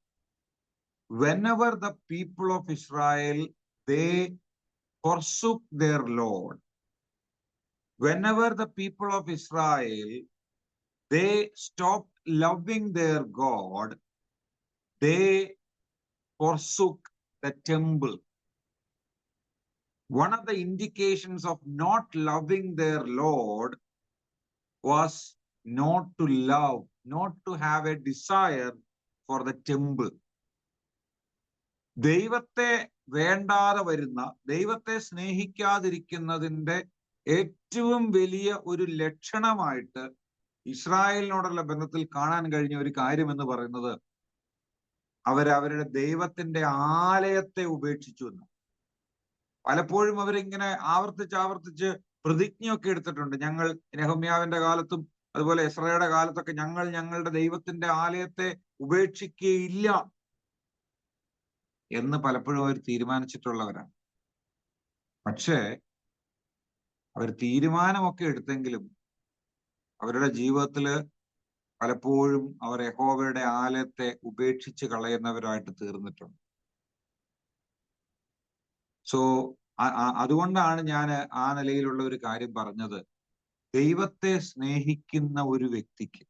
whenever the people of Israel, they forsook their Lord, whenever the people of Israel they stopped loving their God. They forsook the temple. One of the indications of not loving their Lord was not to love, not to have a desire for the temple. ദൈവത്തെ വേണ്ടാതെ വരുന്ന, ദൈവത്തെ സ്നേഹിക്കാതിരിക്കുന്നതിന്റെ ഏറ്റവും വലിയ ഒരു ലക്ഷണമായിട്ട് ഇസ്രായേലിനോടുള്ള ബന്ധത്തിൽ കാണാൻ കഴിഞ്ഞ ഒരു കാര്യം എന്ന് പറയുന്നത് അവരുടെ ദൈവത്തിന്റെ ആലയത്തെ ഉപേക്ഷിച്ചു എന്ന്. പലപ്പോഴും അവരിങ്ങനെ ആവർത്തിച്ച് പ്രതിജ്ഞയൊക്കെ എടുത്തിട്ടുണ്ട്. ഞങ്ങൾ നെഹമ്യാവിന്റെ കാലത്തും അതുപോലെ എസ്രയുടെ കാലത്തൊക്കെ ഞങ്ങൾ ഞങ്ങളുടെ ദൈവത്തിന്റെ ആലയത്തെ ഉപേക്ഷിക്കുകയില്ല എന്ന് പലപ്പോഴും അവർ തീരുമാനിച്ചിട്ടുള്ളവരാണ്. പക്ഷേ അവർ തീരുമാനമൊക്കെ എടുത്തെങ്കിലും അവരുടെ ജീവിതത്തില് പലപ്പോഴും അവർ യഹോവയുടെ ആലയത്തെ ഉപേക്ഷിച്ച് കളയുന്നവരായിട്ട് തീർന്നിട്ടുണ്ട്. സോ അതുകൊണ്ടാണ് ഞാൻ ആ നിലയിലുള്ള ഒരു കാര്യം പറഞ്ഞത്. ദൈവത്തെ സ്നേഹിക്കുന്ന ഒരു വ്യക്തിക്ക്,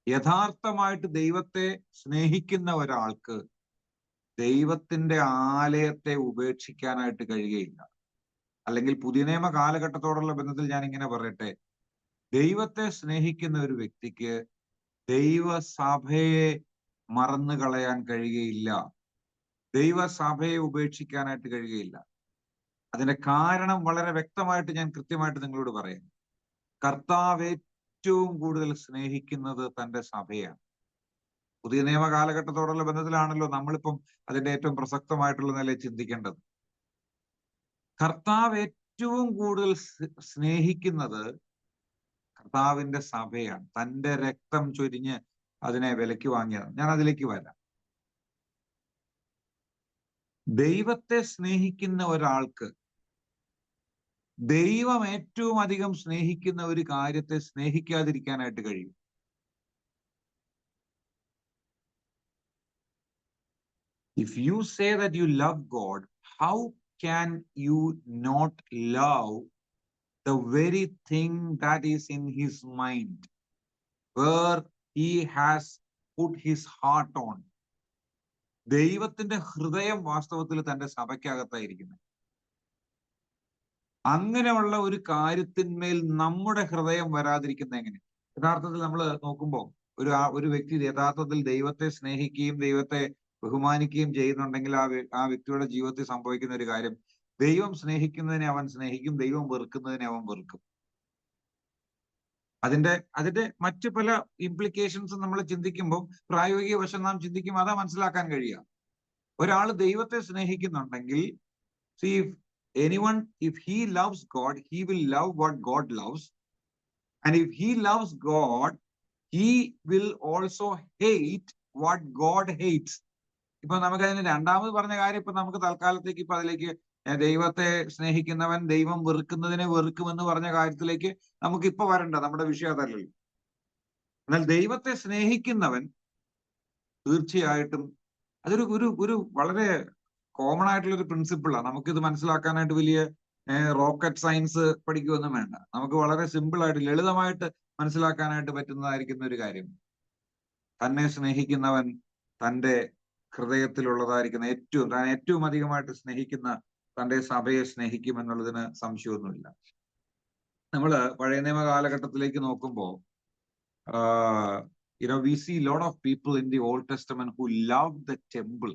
യഥാർത്ഥമായിട്ട് ദൈവത്തെ സ്നേഹിക്കുന്ന ഒരാൾക്ക് ദൈവത്തിന്റെ ആലയത്തെ ഉപേക്ഷിക്കാനായിട്ട് കഴിയുകയില്ല. അല്ലെങ്കിൽ പുതിയ നിയമ കാലഘട്ടത്തോടുള്ള ബന്ധത്തിൽ ഞാൻ ഇങ്ങനെ പറയട്ടെ, ദൈവത്തെ സ്നേഹിക്കുന്ന ഒരു വ്യക്തിക്ക് ദൈവസഭയെ മറന്നു കളയാൻ കഴിയുകയില്ല, ദൈവസഭയെ ഉപേക്ഷിക്കാനായിട്ട് കഴിയുകയില്ല. അതിന്റെ കാരണം വളരെ വ്യക്തമായിട്ട് ഞാൻ കൃത്യമായിട്ട് നിങ്ങളോട് പറയാം. കർത്താവ് ഏറ്റവും കൂടുതൽ സ്നേഹിക്കുന്നത് തന്റെ സഭയാണ്. പുതിയ നിയമ കാലഘട്ടത്തോടുള്ള ബന്ധത്തിലാണല്ലോ നമ്മളിപ്പം അതിന്റെ ഏറ്റവും പ്രസക്തമായിട്ടുള്ള നിലയിൽ ചിന്തിക്കേണ്ടത്. കർത്താവ് ഏറ്റവും കൂടുതൽ സ്നേഹിക്കുന്നത് കർത്താവിന്റെ സഭയാണ്. തന്റെ രക്തം ചൊരിഞ്ഞ് അതിനെ വിലയ്ക്ക് വാങ്ങിയതാണ്. ഞാൻ അതിലേക്ക് വരാം. ദൈവത്തെ സ്നേഹിക്കുന്ന ഒരാൾക്ക് ദൈവം ഏറ്റവും അധികം സ്നേഹിക്കുന്ന ഒരു കാര്യത്തെ സ്നേഹിക്കാതിരിക്കാനായിട്ട് കഴിയും. If you say that you love God, how can you not love the very thing that is in his mind, where he has put his heart on? ദൈവത്തിന്റെ ഹൃദയം വാസ്തവത്തിൽ തന്റെ സഭയ്ക്കകത്തായിരിക്കുന്നത്. അങ്ങനെയുള്ള ഒരു കാര്യത്തിന്മേൽ നമ്മുടെ ഹൃദയം വരാതിരിക്കുന്ന എങ്ങനെ? യഥാർത്ഥത്തിൽ നമ്മൾ നോക്കുമ്പോൾ ഒരു വ്യക്തി യഥാർത്ഥത്തിൽ ദൈവത്തെ സ്നേഹിക്കുകയും ദൈവത്തെ ബഹുമാനിക്കുകയും ചെയ്യുന്നുണ്ടെങ്കിൽ ആ വ്യക്തിയുടെ ജീവിതത്തിൽ സംഭവിക്കുന്ന ഒരു കാര്യം, ദൈവം സ്നേഹിക്കുന്നതിനെ അവൻ സ്നേഹിക്കും, ദൈവം വെറുക്കുന്നതിനെ അവൻ വെറുക്കും. അതിന്റെ മറ്റു പല ഇംപ്ലിക്കേഷൻസ് നമ്മൾ ചിന്തിക്കുമ്പോൾ, പ്രായോഗിക വശം നാം ചിന്തിക്കുമ്പോൾ അതാ മനസ്സിലാക്കാൻ കഴിയുക. ഒരാൾ ദൈവത്തെ സ്നേഹിക്കുന്നുണ്ടെങ്കിൽ, if he loves God, he will love what God loves. And if he loves God, he will also hate what God hates. ഇപ്പൊ നമുക്ക് അതിന് രണ്ടാമത് പറഞ്ഞ കാര്യം ഇപ്പൊ നമുക്ക് തൽക്കാലത്തേക്ക് ഇപ്പൊ അതിലേക്ക് ദൈവത്തെ സ്നേഹിക്കുന്നവൻ ദൈവം വെറുക്കുന്നതിനെ വെറുക്കുമെന്ന് പറഞ്ഞ കാര്യത്തിലേക്ക് നമുക്ക് ഇപ്പൊ വരണ്ട, നമ്മുടെ വിഷയം അതല്ലല്ലോ. എന്നാൽ ദൈവത്തെ സ്നേഹിക്കുന്നവൻ തീർച്ചയായിട്ടും അതൊരു ഒരു വളരെ കോമൺ ആയിട്ടുള്ള ഒരു പ്രിൻസിപ്പിളാണ്. നമുക്കിത് മനസ്സിലാക്കാനായിട്ട് വലിയ റോക്കറ്റ് സയൻസ് പഠിക്കുകയൊന്നും വേണ്ട. നമുക്ക് വളരെ സിമ്പിൾ ആയിട്ട് ലളിതമായിട്ട് മനസ്സിലാക്കാനായിട്ട് പറ്റുന്നതായിരിക്കുന്ന ഒരു കാര്യം. തന്നെ സ്നേഹിക്കുന്നവൻ തന്റെ ഹൃദയത്തിലുള്ളതായിരിക്കുന്ന താൻ ഏറ്റവും അധികമായിട്ട് സ്നേഹിക്കുന്ന തന്റെ സഭയെ സ്നേഹിക്കുമെന്നുള്ളതിന് സംശയമൊന്നുമില്ല. നമ്മള് പഴയ നിയമ കാലഘട്ടത്തിലേക്ക് നോക്കുമ്പോൾ we see a lot of people in the Old Testament who loved the temple.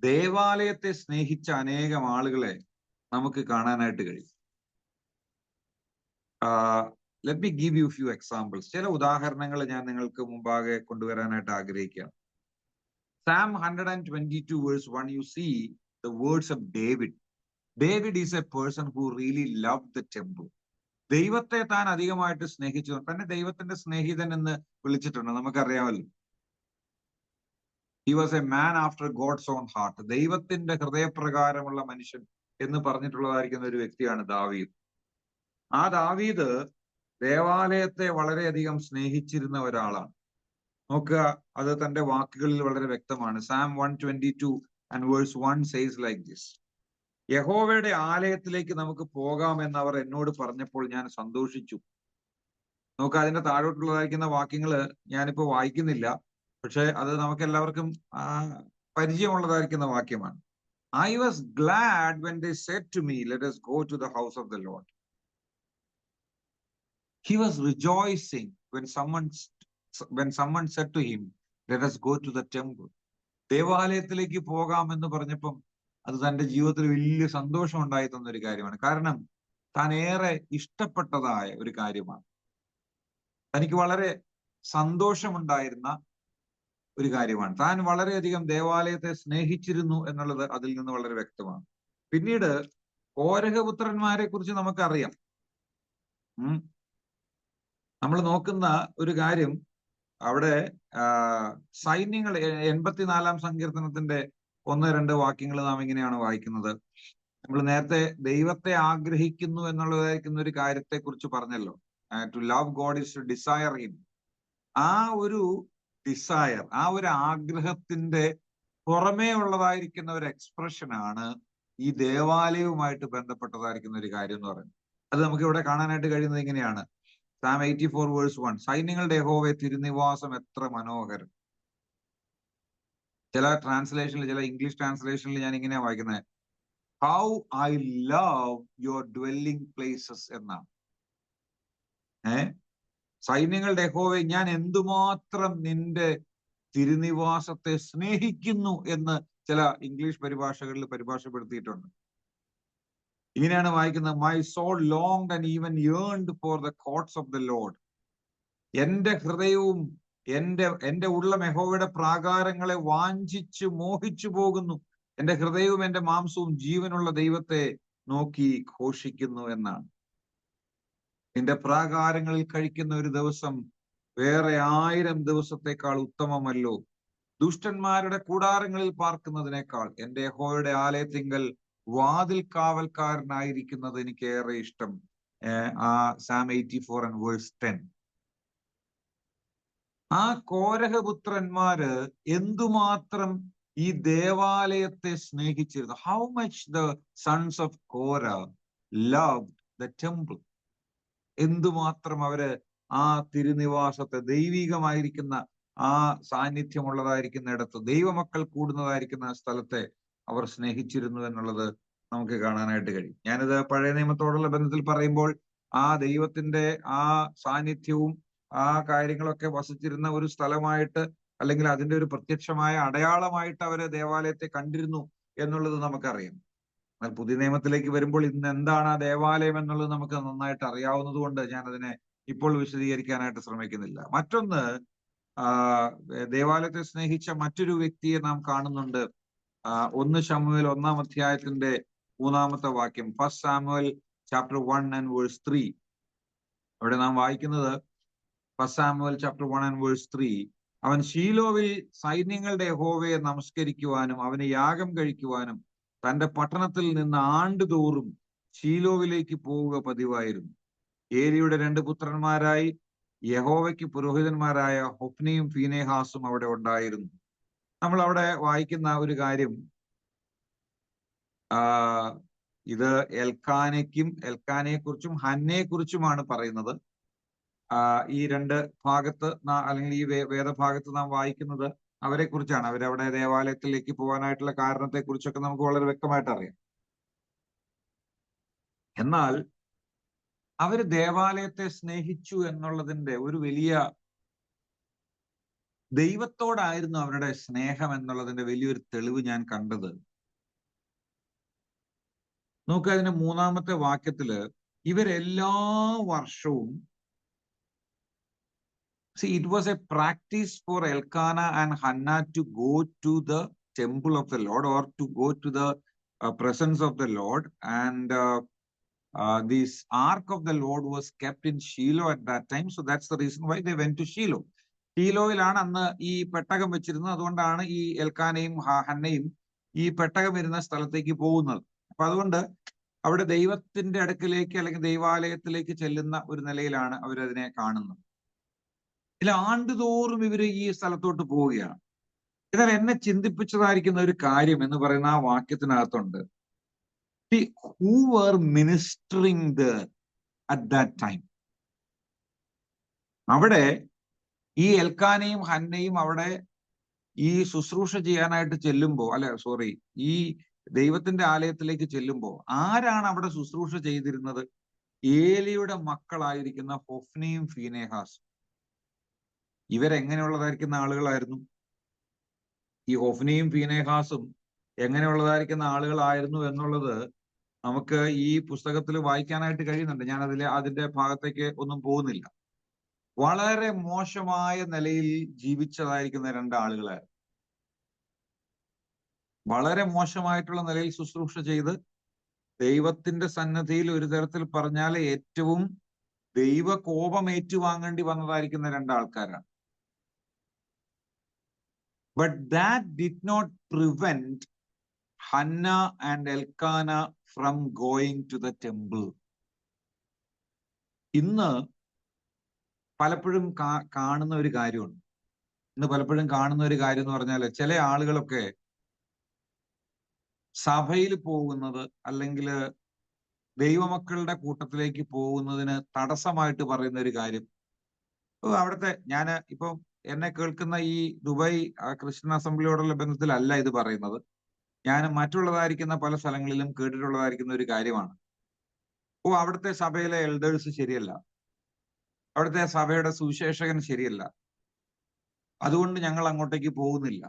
ദേവാലയത്തെ സ്നേഹിച്ച അനേകം ആളുകളെ നമുക്ക് കാണാനായിട്ട് കഴിയും. Let me give you few examples. ചില ഉദാഹരണങ്ങൾ ഞാൻ നിങ്ങൾക്ക് മുമ്പാകെ കൊണ്ടുവരാനായിട്ട് ആഗ്രഹിക്കാം. Psalm 122 verse 1, you see the words of David. David is a person who really loved the temple. ദൈവത്തെ താൻ അധികമായിട്ട് സ്നേഹിച്ചു, തന്നെ ദൈവത്തിന്റെ സ്നേഹിതൻ എന്ന് വിളിച്ചിട്ടുണ്ട്, നമുക്കറിയാമല്ലോ. He was a man after God's own heart. ദൈവത്തിന്റെ ഹൃദയപ്രകാരമുള്ള മനുഷ്യൻ എന്ന് പറഞ്ഞിട്ടുള്ളതായിരിക്കുന്ന ഒരു വ്യക്തിയാണ് ദാവീദ്. ആ ദാവീദ് ദേവാലയത്തെ വളരെയധികം സ്നേഹിച്ചിരുന്ന ഒരാളാണ്. നോക്കുക, അത് തന്റെ വാക്കുകളിൽ വളരെ വ്യക്തമാണ്. Psalm 122 and verse 1 says like this: യഹോവയുടെ ആലയത്തിലേക്ക് നമുക്ക് പോകാമെന്ന് അവർ എന്നോട് പറഞ്ഞപ്പോൾ ഞാൻ സന്തോഷിച്ചു. നമുക്ക് അതിന്റെ താഴോട്ടുള്ളതായിരിക്കുന്ന വാക്യങ്ങള് ഞാനിപ്പോ വായിക്കുന്നില്ല, പക്ഷെ അത് നമുക്ക് എല്ലാവർക്കും പരിചയമുള്ളതായിരിക്കുന്ന വാക്യമാണ്. I was glad when they said to me, let us go to the house of the Lord. He was rejoicing when someone said to him, let us go to the temple. ദേവാലയത്തിലേക്ക് പോകാമെന്ന് പറഞ്ഞപ്പം അത് തന്റെ ജീവിതത്തിൽ വലിയ സന്തോഷം ഉണ്ടായി തന്നൊരു കാര്യമാണ്. കാരണം താൻ ഏറെ ഇഷ്ടപ്പെട്ടതായ ഒരു കാര്യമാണ്, തനിക്ക് വളരെ സന്തോഷമുണ്ടായിരുന്ന ഒരു കാര്യമാണ്. താൻ വളരെയധികം ദേവാലയത്തെ സ്നേഹിച്ചിരുന്നു എന്നുള്ളത് അതിൽ നിന്ന് വളരെ വ്യക്തമാണ്. പിന്നീട് കോരഹപുത്രന്മാരെ കുറിച്ച് നമുക്കറിയാം. നമ്മൾ നോക്കുന്ന ഒരു കാര്യം, അവിടെ സൈന്യങ്ങൾ 84-ാം സങ്കീർത്തനത്തിന്റെ 1-2 വാക്യങ്ങൾ നാം ഇങ്ങനെയാണ് വായിക്കുന്നത്. നമ്മൾ നേരത്തെ ദൈവത്തെ ആഗ്രഹിക്കുന്നു എന്നുള്ളതായിരിക്കുന്ന ഒരു കാര്യത്തെ കുറിച്ച് പറഞ്ഞല്ലോ. To love God is to desire him. ആ ഒരു ഡിസയർ, ആ ഒരു ആഗ്രഹത്തിന്റെ പുറമേ ഉള്ളതായിരിക്കുന്ന ഒരു എക്സ്പ്രഷനാണ് ഈ ദേവാലയവുമായിട്ട് ബന്ധപ്പെട്ടതായിരിക്കുന്ന ഒരു കാര്യം എന്ന് പറയുന്നത്. അത് നമുക്ക് ഇവിടെ കാണാനായിട്ട് കഴിയുന്നത് ഇങ്ങനെയാണ്. Psalm 84:1, സൈന്യങ്ങളുടെ യഹോവേ തിരുനിവാസം എത്ര മനോഹരം. ചില ട്രാൻസ്ലേഷനിൽ, ചില ഇംഗ്ലീഷ് ട്രാൻസ്ലേഷനിൽ ഞാൻ ഇങ്ങനെയാ വായിക്കുന്നത്, how I love your dwelling places എന്നാണ്. സൈന്യങ്ങളുടെ യഹോവേ, ഞാൻ എന്തുമാത്രം നിന്റെ തിരുനിവാസത്തെ സ്നേഹിക്കുന്നു എന്ന് ചില ഇംഗ്ലീഷ് പരിഭാഷകളിൽ പരിഭാഷപ്പെടുത്തിയിട്ടുണ്ട്. ഇങ്ങനെയാണ് വായിക്കുന്നത്, my soul longed and even yearned for the courts of the Lord. എന്റെ ഹൃദയവും എന്റെ ഉള്ളം യഹോവയുടെ പ്രാകാരങ്ങളെ വാഞ്ചിച്ച് മോഹിച്ചു പോകുന്നു. എന്റെ ഹൃദയവും എന്റെ മാംസവും ജീവനുള്ള ദൈവത്തെ നോക്കി ഘോഷിക്കുന്നു എന്നാണ്. നിന്റെ പ്രാകാരങ്ങളിൽ കഴിക്കുന്ന ഒരു ദിവസം വേറെ 1000 ദിവസത്തെക്കാൾ ഉത്തമമല്ലോ. ദുഷ്ടന്മാരുടെ കൂടാരങ്ങളിൽ പാർക്കുന്നതിനേക്കാൾ എന്റെ യഹോവയുടെ ആലയത്തിങ്കൽ വാതിൽ കാവൽക്കാരനായിരിക്കുന്നത് എനിക്ക് ഏറെ ഇഷ്ടം. Psalm 84:10. ആ കോരഹപുത്രന്മാര് എന്തുമാത്രം ഈ ദേവാലയത്തെ സ്നേഹിച്ചിരുന്നു. How much the sons of Kora loved the temple. എന്തുമാത്രം അവര് ആ തിരുനിവാസത്തെ, ദൈവികമായിരിക്കുന്ന ആ സാന്നിധ്യമുള്ളതായിരിക്കുന്ന ഇടത്ത്, ദൈവമക്കൾ കൂടുന്നതായിരിക്കുന്ന സ്ഥലത്തെ അവർ സ്നേഹിച്ചിരുന്നു എന്നുള്ളത് നമുക്ക് കാണാനായിട്ട് കഴിയും. ഞാനിത് പഴയ നിയമത്തോടുള്ള ബന്ധത്തിൽ പറയുമ്പോൾ ആ ദൈവത്തിന്റെ ആ സാന്നിധ്യവും ആ കാര്യങ്ങളൊക്കെ വസിച്ചിരുന്ന ഒരു സ്ഥലമായിട്ട്, അല്ലെങ്കിൽ അതിന്റെ ഒരു പ്രത്യക്ഷമായ അടയാളമായിട്ട് അവര് ദേവാലയത്തെ കണ്ടിരുന്നു എന്നുള്ളത് നമുക്കറിയാം. എന്നാൽ പുതിയ നിയമത്തിലേക്ക് വരുമ്പോൾ ഇന്ന് എന്താണ് ആ ദേവാലയം എന്നുള്ളത് നമുക്ക് നന്നായിട്ട് അറിയാവുന്നത് കൊണ്ട് ഞാൻ അതിനെ ഇപ്പോൾ വിശദീകരിക്കാനായിട്ട് ശ്രമിക്കുന്നില്ല. മറ്റൊന്ന്, ദേവാലയത്തെ സ്നേഹിച്ച മറ്റൊരു വ്യക്തിയെ നാം കാണുന്നുണ്ട്. 1 ശമൂവേൽ 1-ാം അധ്യായത്തിന്റെ 3-ാമത്തെ വാക്യം, 1 Samuel chapter 1 and verse 3. അവിടെ നാം വായിക്കുന്നത് 1 Samuel chapter 1 and verse 3, അവൻ ശീലോവിൽ സൈന്യങ്ങളുടെ യഹോവയെ നമസ്കരിക്കുവാനും അവന് യാഗം കഴിക്കുവാനും തന്റെ പട്ടണത്തിൽ നിന്ന് ആണ്ടുതോറും ശീലോവിലേക്ക് പോവുക പതിവായിരുന്നു. ഏലിയുടെ 2 പുത്രന്മാരായി യഹോവയ്ക്ക് പുരോഹിതന്മാരായ ഹൊഫ്നിയും ഫീനെഹാസും അവിടെ ഉണ്ടായിരുന്നു. നമ്മൾ അവിടെ വായിക്കുന്ന ഒരു കാര്യം, ഇത് എൽക്കാനയെ കുറിച്ചും ഹന്നയെ കുറിച്ചുമാണ് പറയുന്നത്. ഈ 2 ഭാഗത്ത് അല്ലെങ്കിൽ ഈ വേദഭാഗത്ത് നാം വായിക്കുന്നത് അവരെ കുറിച്ചാണ്. അവരവിടെ ദേവാലയത്തിലേക്ക് പോകാനായിട്ടുള്ള കാരണത്തെ കുറിച്ചൊക്കെ നമുക്ക് വളരെ വ്യക്തമായിട്ട് അറിയാം. എന്നാൽ അവര് ദേവാലയത്തെ സ്നേഹിച്ചു എന്നുള്ളതിന്റെ ഒരു വലിയ, ദൈവത്തോടായിരുന്നു അവരുടെ സ്നേഹം എന്നുള്ളതിന്റെ വലിയൊരു തെളിവ് ഞാൻ കണ്ടത്. നോക്കുക, അതിന്റെ 3-ാമത്തെ വാക്യത്തില് ഇവരെല്ലാ വർഷവും, see, it was a practice for Elkanah and Hannah to go to the temple of the Lord, or to go to the presence of the Lord, and this ark of the Lord was kept in Shiloh at that time, so that's the reason why they went to Shiloh. ഷീലോയിലാണ് അന്ന് ഈ പെട്ടകം വെച്ചിരുന്നത്. അതുകൊണ്ടാണ് ഈ എൽക്കാനയും ഹന്നയും ഈ പെട്ടകം വരുന്ന സ്ഥലത്തേക്ക് പോകുന്നത്. അപ്പൊ അതുകൊണ്ട് അവിടെ ദൈവത്തിന്റെ അടുക്കിലേക്ക് അല്ലെങ്കിൽ ദൈവാലയത്തിലേക്ക് ചെല്ലുന്ന ഒരു നിലയിലാണ് അവരതിനെ കാണുന്നത്. ഇതിൽ ആണ്ടുതോറും ഇവര് ഈ സ്ഥലത്തോട്ട് പോവുകയാണ്. എന്നാൽ എന്നെ ചിന്തിപ്പിച്ചതായിരിക്കുന്ന ഒരു കാര്യം എന്ന് പറയുന്ന ആ വാക്യത്തിനകത്തുണ്ട്, who were ministering there at that time. അവിടെ ഈ എൽക്കാനയും ഹന്നയും അവിടെ ഈ ശുശ്രൂഷ ചെയ്യാനായിട്ട് ചെല്ലുമ്പോ, ഈ ദൈവത്തിന്റെ ആലയത്തിലേക്ക് ചെല്ലുമ്പോ ആരാണ് അവിടെ ശുശ്രൂഷ ചെയ്തിരുന്നത്? ഏലിയുടെ മക്കളായിരിക്കുന്ന ഹൊഫ്നിയും ഫീനേഹാസും. ഇവരെങ്ങനെയുള്ളതായിരിക്കുന്ന ആളുകളായിരുന്നു? ഈ ഹൊഫ്നിയും ഫീനേഹാസും എങ്ങനെയുള്ളതായിരിക്കുന്ന ആളുകളായിരുന്നു എന്നുള്ളത് നമുക്ക് ഈ പുസ്തകത്തിൽ വായിക്കാനായിട്ട് കഴിയുന്നുണ്ട്. ഞാൻ അതിന്റെ ഭാഗത്തേക്ക് ഒന്നും പോകുന്നില്ല. വളരെ മോശമായ നിലയിൽ ജീവിച്ചതായിരിക്കുന്ന രണ്ടാളുകളായിരുന്നു. വളരെ മോശമായിട്ടുള്ള നിലയിൽ ശുശ്രൂഷ ചെയ്ത് ദൈവത്തിന്റെ സന്നദ്ധിയിൽ ഒരു തരത്തിൽ പറഞ്ഞാൽ ഏറ്റവും ദൈവ കോപം ഏറ്റുവാങ്ങേണ്ടി വന്നതായിരിക്കുന്ന രണ്ടാൾക്കാരാണ്. But that did not prevent Hannah and Elkanah from going to the temple. ഇന്ന് പലപ്പോഴും കാണുന്ന ഒരു കാര്യമുണ്ട്. പലപ്പോഴും കാണുന്ന ഒരു കാര്യം എന്ന് പറഞ്ഞാൽ, ചില ആളുകളൊക്കെ സഭയിൽ പോകുന്നത് അല്ലെങ്കിൽ ദൈവമക്കളുടെ കൂട്ടത്തിലേക്ക് പോകുന്നതിന് തടസ്സമായിട്ട് പറയുന്ന ഒരു കാര്യം, അവിടുത്തെ ഇപ്പം എന്നെ കേൾക്കുന്ന ഈ ദുബായ് ക്രിസ്ത്യൻ അസംബ്ലിയോടുള്ള ബന്ധത്തിലല്ല ഇത് പറയുന്നത്. ഞാൻ മറ്റുള്ളതായിരിക്കുന്ന പല സ്ഥലങ്ങളിലും കേട്ടിട്ടുള്ളതായിരിക്കുന്ന ഒരു കാര്യമാണ്. അവിടുത്തെ സഭയിലെ എൽഡേഴ്സ് ശരിയല്ല, അവിടുത്തെ സഭയുടെ സുവിശേഷകൻ ശരിയല്ല, അതുകൊണ്ട് ഞങ്ങൾ അങ്ങോട്ടേക്ക് പോകുന്നില്ല.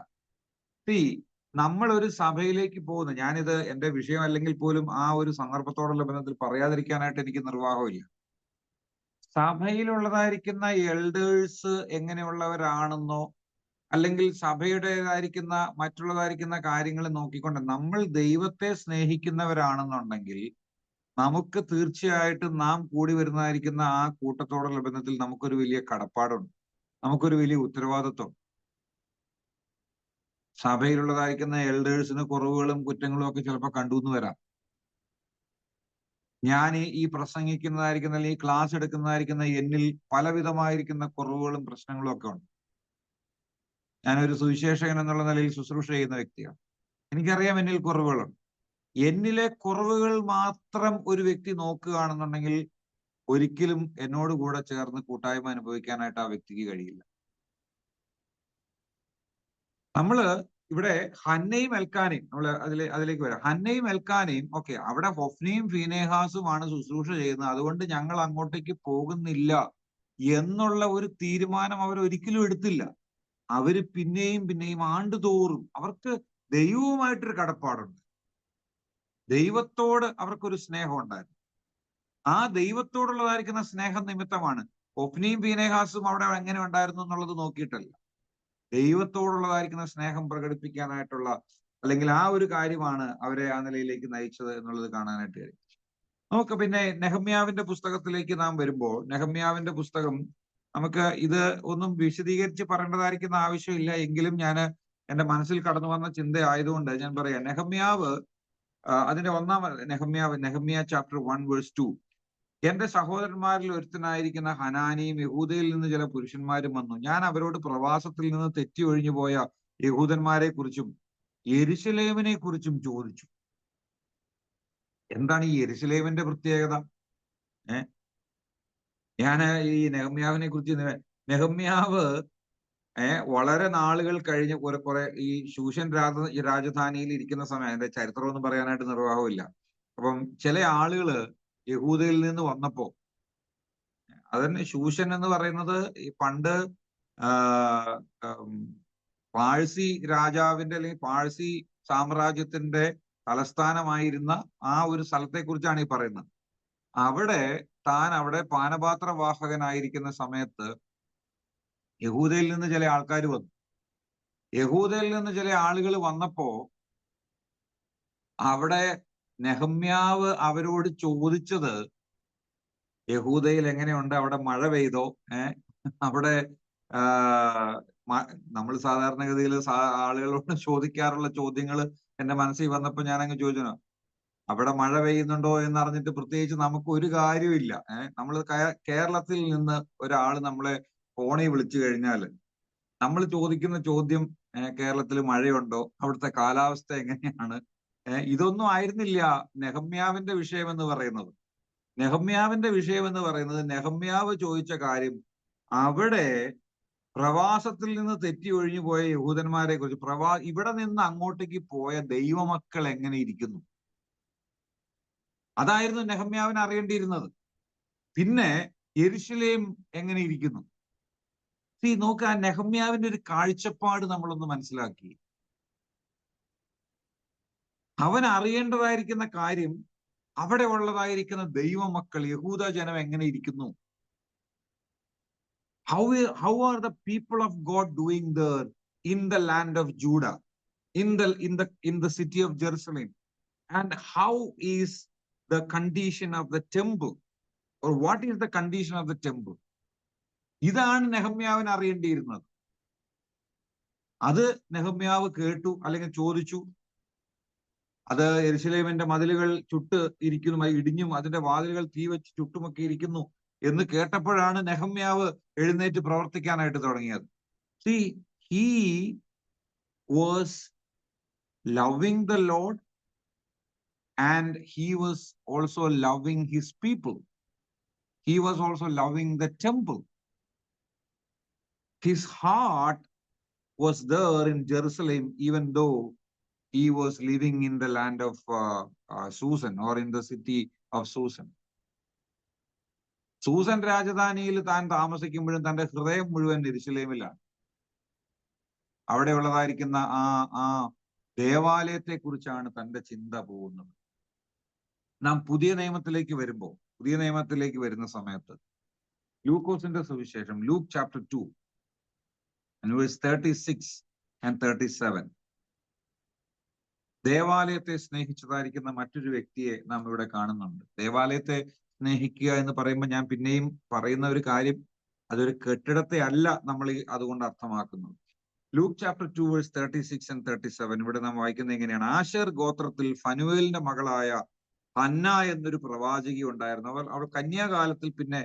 നമ്മൾ ഒരു സഭയിലേക്ക് പോകുന്നു, ഞാനിത് എന്റെ വിഷയം അല്ലെങ്കിൽ പോലും ആ ഒരു സന്ദർഭത്തോടുള്ള ബന്ധത്തിൽ പറയാതിരിക്കാനായിട്ട് എനിക്ക് നിർവാഹമില്ല. സഭയിലുള്ളതായിരിക്കുന്ന എൽഡേഴ്സ് എങ്ങനെയുള്ളവരാണെന്നോ അല്ലെങ്കിൽ സഭയുടേതായിരിക്കുന്ന മറ്റുള്ളതായിരിക്കുന്ന കാര്യങ്ങൾ നോക്കിക്കൊണ്ട് നമ്മൾ ദൈവത്തെ സ്നേഹിക്കുന്നവരാണെന്നുണ്ടെങ്കിൽ നമുക്ക് തീർച്ചയായിട്ടും നാം കൂടി വരുന്നതായിരിക്കുന്ന ആ കൂട്ടത്തോടുള്ള ബന്ധത്തിൽ നമുക്കൊരു വലിയ കടപ്പാടുണ്ട്, നമുക്കൊരു വലിയ ഉത്തരവാദിത്വം. സഭയിലുള്ളതായിരിക്കുന്ന എൽഡേഴ്സിന് കുറവുകളും കുറ്റങ്ങളും ഒക്കെ ചിലപ്പോൾ കണ്ടുവെന്ന് വരാം. ഞാൻ ഈ പ്രസംഗിക്കുന്നതായിരിക്കുന്ന അല്ലെങ്കിൽ ഈ ക്ലാസ് എടുക്കുന്നതായിരിക്കുന്ന എന്നിൽ പലവിധമായിരിക്കുന്ന കുറവുകളും പ്രശ്നങ്ങളും ഒക്കെ ഉണ്ട്. ഞാനൊരു സുവിശേഷകൻ എന്നുള്ള നിലയിൽ ശുശ്രൂഷ ചെയ്യുന്ന വ്യക്തിയാണ്. എനിക്കറിയാം എന്നിൽ കുറവുകളുണ്ട്. എന്നിലെ കുറവുകൾ മാത്രം ഒരു വ്യക്തി നോക്കുകയാണെന്നുണ്ടെങ്കിൽ ഒരിക്കലും എന്നോട് കൂടെ ചേർന്ന് കൂട്ടായ്മ അനുഭവിക്കാനായിട്ട് ആ വ്യക്തിക്ക് കഴിയില്ല. നമ്മള് ഇവിടെ ഹന്നയും എൽക്കാനയും അതിലേക്ക് വരാം. ഹന്നയും എൽക്കാനയും ഓക്കെ, അവിടെ ഹൊഫ്നിയും ഫീനേഹാസുമാണ് ശുശ്രൂഷ ചെയ്യുന്നത്, അതുകൊണ്ട് ഞങ്ങൾ അങ്ങോട്ടേക്ക് പോകുന്നില്ല എന്നുള്ള ഒരു തീരുമാനം അവർ ഒരിക്കലും എടുത്തില്ല. അവര് പിന്നെയും ആണ്ടുതോറും അവർക്ക് ദൈവവുമായിട്ടൊരു കടപ്പാടുണ്ട്, ദൈവത്തോട് അവർക്കൊരു സ്നേഹം ഉണ്ടായിരുന്നു. ആ ദൈവത്തോടുള്ളതായിരിക്കുന്ന സ്നേഹം നിമിത്തമാണ്. ഹൊഫ്നിയും ഫീനേഹാസും അവിടെ എങ്ങനെ ഉണ്ടായിരുന്നു എന്നുള്ളത് നോക്കിയിട്ടല്ല, ദൈവത്തോടുള്ളതായിരിക്കുന്ന സ്നേഹം പ്രകടിപ്പിക്കാനായിട്ടുള്ള അല്ലെങ്കിൽ ആ ഒരു കാര്യമാണ് അവരെ ആ നിലയിലേക്ക് നയിച്ചത് എന്നുള്ളത് കാണാനായിട്ട് കഴിയും. നമുക്ക് പിന്നെ നെഹമ്യാവിന്റെ പുസ്തകത്തിലേക്ക് നാം വരുമ്പോൾ, നെഹമ്യാവിന്റെ പുസ്തകം നമുക്ക് ഇത് ഒന്നും വിശദീകരിച്ച് പറയേണ്ടതായിരിക്കുന്ന ആവശ്യമില്ല, എങ്കിലും ഞാൻ എന്റെ മനസ്സിൽ കടന്നു വന്ന ചിന്ത ആയതുകൊണ്ട് ഞാൻ പറയാം. നെഹമ്യാവ് അതിന്റെ നെഹമ്യ ചാപ്റ്റർ 1:2. എന്റെ സഹോദരന്മാരിൽ ഒരുത്തനായിരിക്കുന്ന ഹനാനിയും യഹൂദയിൽ നിന്ന് ചില പുരുഷന്മാരും വന്നു. ഞാൻ അവരോട് പ്രവാസത്തിൽ നിന്ന് തെറ്റി ഒഴിഞ്ഞു പോയ യഹൂദന്മാരെ കുറിച്ചും യെരുശലേമിനെ കുറിച്ചും ചോദിച്ചു. എന്താണ് ഈ യെരുശലേമിന്റെ പ്രത്യേകത? ഞാൻ ഈ നെഹമ്യാവിനെ കുറിച്ച്, നെഹമ്യാവ് വളരെ നാളുകൾ കഴിഞ്ഞ് കുറെ ഈ ശൂഷൻ രാജധാനിയിൽ ഇരിക്കുന്ന സമയം, അതിന്റെ ചരിത്രമൊന്നും പറയാനായിട്ട് നിർവാഹമില്ല. അപ്പം ചില ആളുകള് യഹൂദയിൽ നിന്ന് വന്നപ്പോ, അതന്നെ ശൂഷൻ എന്ന് പറയുന്നത് ഈ പണ്ട് പാഴ്സി രാജാവിന്റെ അല്ലെങ്കിൽ പാഴ്സി സാമ്രാജ്യത്തിന്റെ തലസ്ഥാനമായിരുന്ന ആ ഒരു സ്ഥലത്തെ കുറിച്ചാണ് ഈ പറയുന്നത്. അവിടെ പാനപാത്രവാഹകനായിരിക്കുന്ന സമയത്ത് യഹൂദയിൽ നിന്ന് ചില ആൾക്കാർ വന്നു. യഹൂദയിൽ നിന്ന് ചില ആളുകൾ വന്നപ്പോ അവിടെ നെഹമ്യാവ് അവരോട് ചോദിച്ചത്, യഹൂദയിൽ എങ്ങനെയുണ്ട്, അവിടെ മഴ പെയ്തോ? അവിടെ നമ്മൾ സാധാരണഗതിയിൽ ആളുകളോട് ചോദിക്കാറുള്ള ചോദ്യങ്ങൾ എന്റെ മനസ്സിൽ വന്നപ്പോ ഞാൻ അങ്ങ് ചോദിച്ചു, അവിടെ മഴ പെയ്യുന്നുണ്ടോ എന്നറിഞ്ഞിട്ട് പ്രത്യേകിച്ച് നമുക്ക് ഒരു കാര്യമില്ല. നമ്മൾ കേരളത്തിൽ നിന്ന് ഒരാൾ നമ്മളെ ഫോണിൽ വിളിച്ചു കഴിഞ്ഞാൽ നമ്മൾ ചോദിക്കുന്ന ചോദ്യം, കേരളത്തിൽ മഴയുണ്ടോ, അവിടുത്തെ കാലാവസ്ഥ എങ്ങനെയാണ്? ഇതൊന്നും ആയിരുന്നില്ല നെഹമ്യാവിന്റെ വിഷയം എന്ന് പറയുന്നത്. നെഹമ്യാവ് ചോദിച്ച കാര്യം അവിടെ പ്രവാസത്തിൽ നിന്ന് തെറ്റി ഒഴിഞ്ഞു പോയ യഹൂദന്മാരെ കുറിച്ച് ഇവിടെ നിന്ന് അങ്ങോട്ടേക്ക് പോയ ദൈവമക്കൾ എങ്ങനെ ഇരിക്കുന്നു, അതായിരുന്നു നെഹമ്യാവിന് അറിയേണ്ടിയിരുന്നത്. പിന്നെ യെരുശലേം എങ്ങനെ ഇരിക്കുന്നു. നോക്കുക, നെഹമ്യാവിന്റെ ഒരു കാഴ്ചപ്പാട് നമ്മളൊന്ന് മനസ്സിലാക്കി. അവൻ അറിയേണ്ടതായിരിക്കുന്ന കാര്യം അവിടെ ഉള്ളതായിരിക്കുന്ന ദൈവമക്കൾ, യഹൂദ ജനം എങ്ങനെ ഇരിക്കുന്നു. How are the people of God doing there in the land of Judah, in the city of Jerusalem, and how is the condition of the temple, or what is the condition of the temple? ഇതാണ് നെഹമ്യാവിന് അറിയേണ്ടിയിരുന്നത്. അത് നെഹമ്യാവ് കേട്ടു, അല്ലെങ്കിൽ ചോദിച്ചു. അത് യെരുശലേമിന്റെ മതിലുകൾ ചുട്ട് ഇരിക്കുന്നു, ഇടിഞ്ഞും അതിന്റെ വാതിലുകൾ തീ വെച്ച് ചുട്ടുമൊക്കെ ഇരിക്കുന്നു എന്ന് കേട്ടപ്പോഴാണ് നെഹമ്യാവ് എഴുന്നേറ്റ് പ്രവർത്തിക്കാനായിട്ട് തുടങ്ങിയത്. he was loving the Lord and he was also loving his people. He was also loving the temple. His heart was there in Jerusalem, even though he was living in the land of Susan, or in the city of Susan. Susan രാജധാനിയിൽ താൻ താമസിക്കുമ്പോഴും തന്റെ ഹൃദയം മുഴുവൻ യെരുശലേമിലാണ്. അവിടെ ഉള്ളതായിരിക്കുന്ന ആ ദേവാലയത്തെ കുറിച്ചാണ് തന്റെ ചിന്ത പോകുന്നത്. നാം പുതിയ നിയമത്തിലേക്ക് വരുന്ന സമയത്ത് ലൂക്കോസിന്റെ സുവിശേഷം, Luke chapter 2 and verse 36 and 37, ദേവാലയത്തെ സ്നേഹിച്ചതായിരിക്കുന്ന മറ്റൊരു വ്യക്തിയെ നാം ഇവിടെ കാണുന്നുണ്ട്. ദേവാലയത്തെ സ്നേഹിക്കുക എന്ന് പറയുമ്പോൾ ഞാൻ പിന്നെയും പറയുന്ന ഒരു കാര്യം, അതൊരു കെട്ടിടത്തെ അല്ല നമ്മൾ അതുകൊണ്ട് അർത്ഥമാക്കുന്നത്. ലൂക്ക് ചാപ്റ്റർ 2 verse 36 and 37 ഇവിടെ നാം വായിക്കുന്നത് എങ്ങനെയാണ്? ആശേർ ഗോത്രത്തിൽ ഫനുവേലിന്റെ മകളായ ഹന്ന എന്നൊരു പ്രവാചകി ഉണ്ടായിരുന്നു. അവൾ കന്യാകാലത്തിൽ പിന്നെ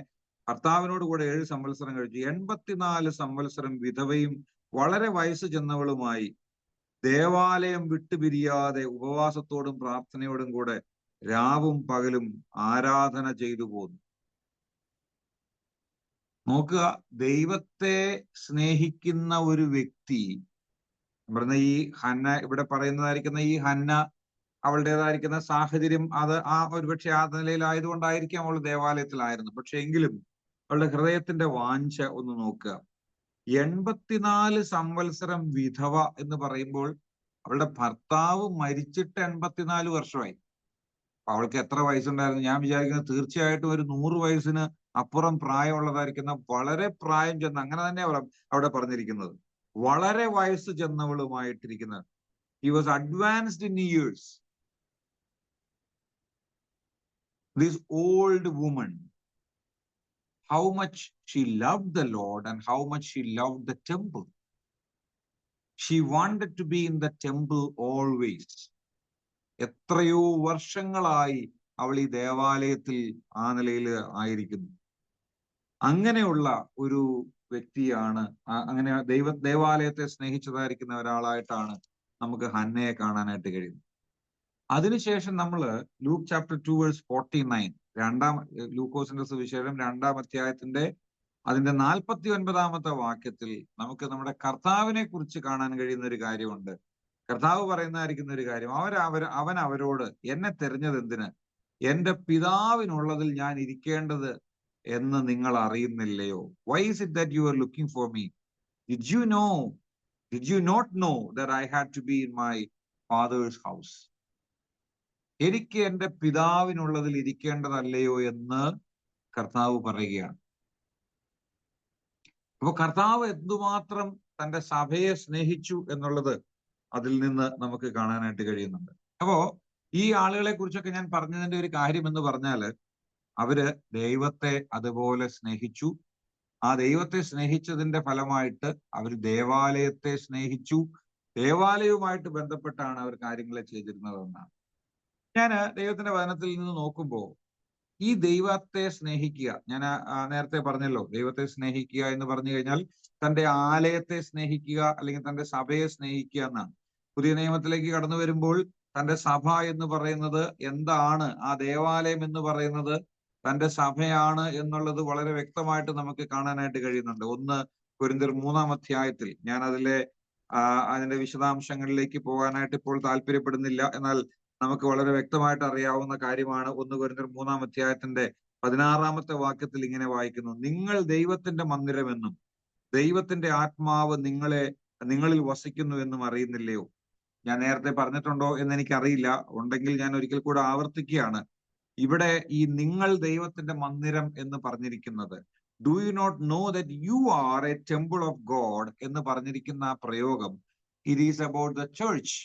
ഭർത്താവിനോട് കൂടെ 7 സംവത്സരം കഴിച്ചു. 84 സംവത്സരം വിധവയും വളരെ വയസ്സ് ചെന്നവളുമായി ദേവാലയം വിട്ടുപിരിയാതെ ഉപവാസത്തോടും പ്രാർത്ഥനയോടും കൂടെ രാവും പകലും ആരാധന ചെയ്തു പോന്നു. നോക്കുക, ദൈവത്തെ സ്നേഹിക്കുന്ന ഒരു വ്യക്തി, ഈ ഹന്ന, ഇവിടെ പറയുന്നതായിരിക്കുന്ന ഈ ഹന്ന, അവളുടേതായിരിക്കുന്ന സാഹചര്യം അത് ഒരുപക്ഷെ ആ നിലയിലായതുകൊണ്ടായിരിക്കാം അവൾ ദേവാലയത്തിലായിരുന്നു. പക്ഷെ എങ്കിലും അവളുടെ ഹൃദയത്തിന്റെ വാഞ്ച ഒന്ന് നോക്കുക. 84 സംവത്സരം വിധവ എന്ന് പറയുമ്പോൾ അവളുടെ ഭർത്താവ് മരിച്ചിട്ട് 84 വർഷമായി. അവൾക്ക് എത്ര വയസ്സുണ്ടായിരുന്നു? ഞാൻ വിചാരിക്കുന്നത് തീർച്ചയായിട്ടും ഒരു 100 വയസ്സിന് അപ്പുറം പ്രായമുള്ളതായിരിക്കുന്ന, വളരെ പ്രായം ചെന്ന, അങ്ങനെ തന്നെ അവിടെ പറഞ്ഞിരിക്കുന്നത്, വളരെ വയസ്സ് ചെന്നവളുമായിട്ടിരിക്കുന്നത്. He was advanced in years. This old woman, how much she loved the Lord and how much she loved the temple. She wanted to be in the temple always. എത്രയോ വർഷങ്ങളായി അവൾ ഈ ദേവാലയത്തിൽ ആ നിലയിൽ ആയിരിക്കുന്നു. അങ്ങനെയുള്ള ഒരു വ്യക്തിയാണ്, അങ്ങനെ ദേവാലയത്തെ സ്നേഹിച്ചതായിരിക്കുന്ന ഒരാളായിട്ടാണ് നമുക്ക് ഹന്നയെ കാണാനായിട്ട് കഴിയുന്നത്. അതിനുശേഷം നമ്മൾ ലൂക്ക് ചാപ്റ്റർ 2 verse 49, ലൂക്കോസിന്റെ സുവിശേഷം 2-ാം അധ്യായത്തിന്റെ അതിന്റെ 49-ാമത്തെ വാക്യത്തിൽ നമുക്ക് നമ്മുടെ കർത്താവിനെ കുറിച്ച് കാണാൻ കഴിയുന്ന ഒരു കാര്യമുണ്ട്. കർത്താവ് പറയുന്നതായിരിക്കുന്ന ഒരു കാര്യം, അവൻ അവരോട്, എന്നെ തെരഞ്ഞത് എന്തിന്? എന്റെ പിതാവിനുള്ളതിൽ ഞാൻ ഇരിക്കേണ്ടത് എന്ന് നിങ്ങൾ അറിയുന്നില്ലയോ? Why is it that you are looking for me? Did you not know that I had to be in my father's house? എനിക്ക് എന്റെ പിതാവിനുള്ളതിൽ ഇരിക്കേണ്ടതല്ലയോ എന്ന് കർത്താവ് പറയുകയാണ്. അപ്പൊ കർത്താവ് എന്തുമാത്രം തന്റെ സഭയെ സ്നേഹിച്ചു എന്നുള്ളത് അതിൽ നിന്ന് നമുക്ക് കാണാനായിട്ട് കഴിയുന്നുണ്ട്. അപ്പോ ഈ ആളുകളെ കുറിച്ചൊക്കെ ഞാൻ പറഞ്ഞതിന്റെ ഒരു കാര്യം എന്ന് പറഞ്ഞാല്, അവര് ദൈവത്തെ അതുപോലെ സ്നേഹിച്ചു. ആ ദൈവത്തെ സ്നേഹിച്ചതിന്റെ ഫലമായിട്ട് അവർ ദേവാലയത്തെ സ്നേഹിച്ചു. ദേവാലയവുമായിട്ട് ബന്ധപ്പെട്ടാണ് അവർ കാര്യങ്ങളെ ചെയ്തിരുന്നതെന്നാണ്. ഞാൻ ദൈവത്തിന്റെ വചനത്തിൽ നിന്ന് നോക്കുമ്പോൾ ഈ ദൈവത്തെ സ്നേഹിക്കുക, ഞാൻ നേരത്തെ പറഞ്ഞല്ലോ, ദൈവത്തെ സ്നേഹിക്കുക എന്ന് പറഞ്ഞു കഴിഞ്ഞാൽ തന്റെ ആലയത്തെ സ്നേഹിക്കുക, അല്ലെങ്കിൽ തന്റെ സഭയെ സ്നേഹിക്കുക എന്നാണ്. പുതിയ നിയമത്തിലേക്ക് കടന്നു വരുമ്പോൾ തന്റെ സഭ എന്ന് പറയുന്നത് എന്താണ്, ആ ദേവാലയം എന്ന് പറയുന്നത് തന്റെ സഭയാണ് എന്നുള്ളത് വളരെ വ്യക്തമായിട്ട് നമുക്ക് കാണാനായിട്ട് കഴിയുന്നുണ്ട്. 1 കൊരിന്ത്യർ 3-ാം അധ്യായത്തിൽ, ഞാൻ അതിന്റെ വിശദാംശങ്ങളിലേക്ക് പോകാനായിട്ട് ഇപ്പോൾ താല്പര്യപ്പെടുന്നില്ല. എന്നാൽ നമുക്ക് വളരെ വ്യക്തമായിട്ട് അറിയാവുന്ന കാര്യമാണ്. 1 കൊരിന്ത്യർ 3-ാം അധ്യായത്തിന്റെ 16-ാമത്തെ വാക്യത്തിൽ ഇങ്ങനെ വായിക്കുന്നു: നിങ്ങൾ ദൈവത്തിന്റെ മന്ദിരമെന്നും ദൈവത്തിന്റെ ആത്മാവ് നിങ്ങളിൽ വസിക്കുന്നു എന്നും അറിയുന്നില്ലയോ? ഞാൻ നേരത്തെ പറഞ്ഞിട്ടുണ്ടോ എന്ന് എനിക്കറിയില്ല. ഉണ്ടെങ്കിൽ ഞാൻ ഒരിക്കൽ കൂടെ ആവർത്തിക്കുകയാണ്. ഇവിടെ ഈ നിങ്ങൾ ദൈവത്തിന്റെ മന്ദിരം എന്ന് പറഞ്ഞിരിക്കുന്നത്, do you not know that you are a temple of God എന്ന് പറഞ്ഞിരിക്കുന്ന ആ പ്രയോഗം, it is about the church.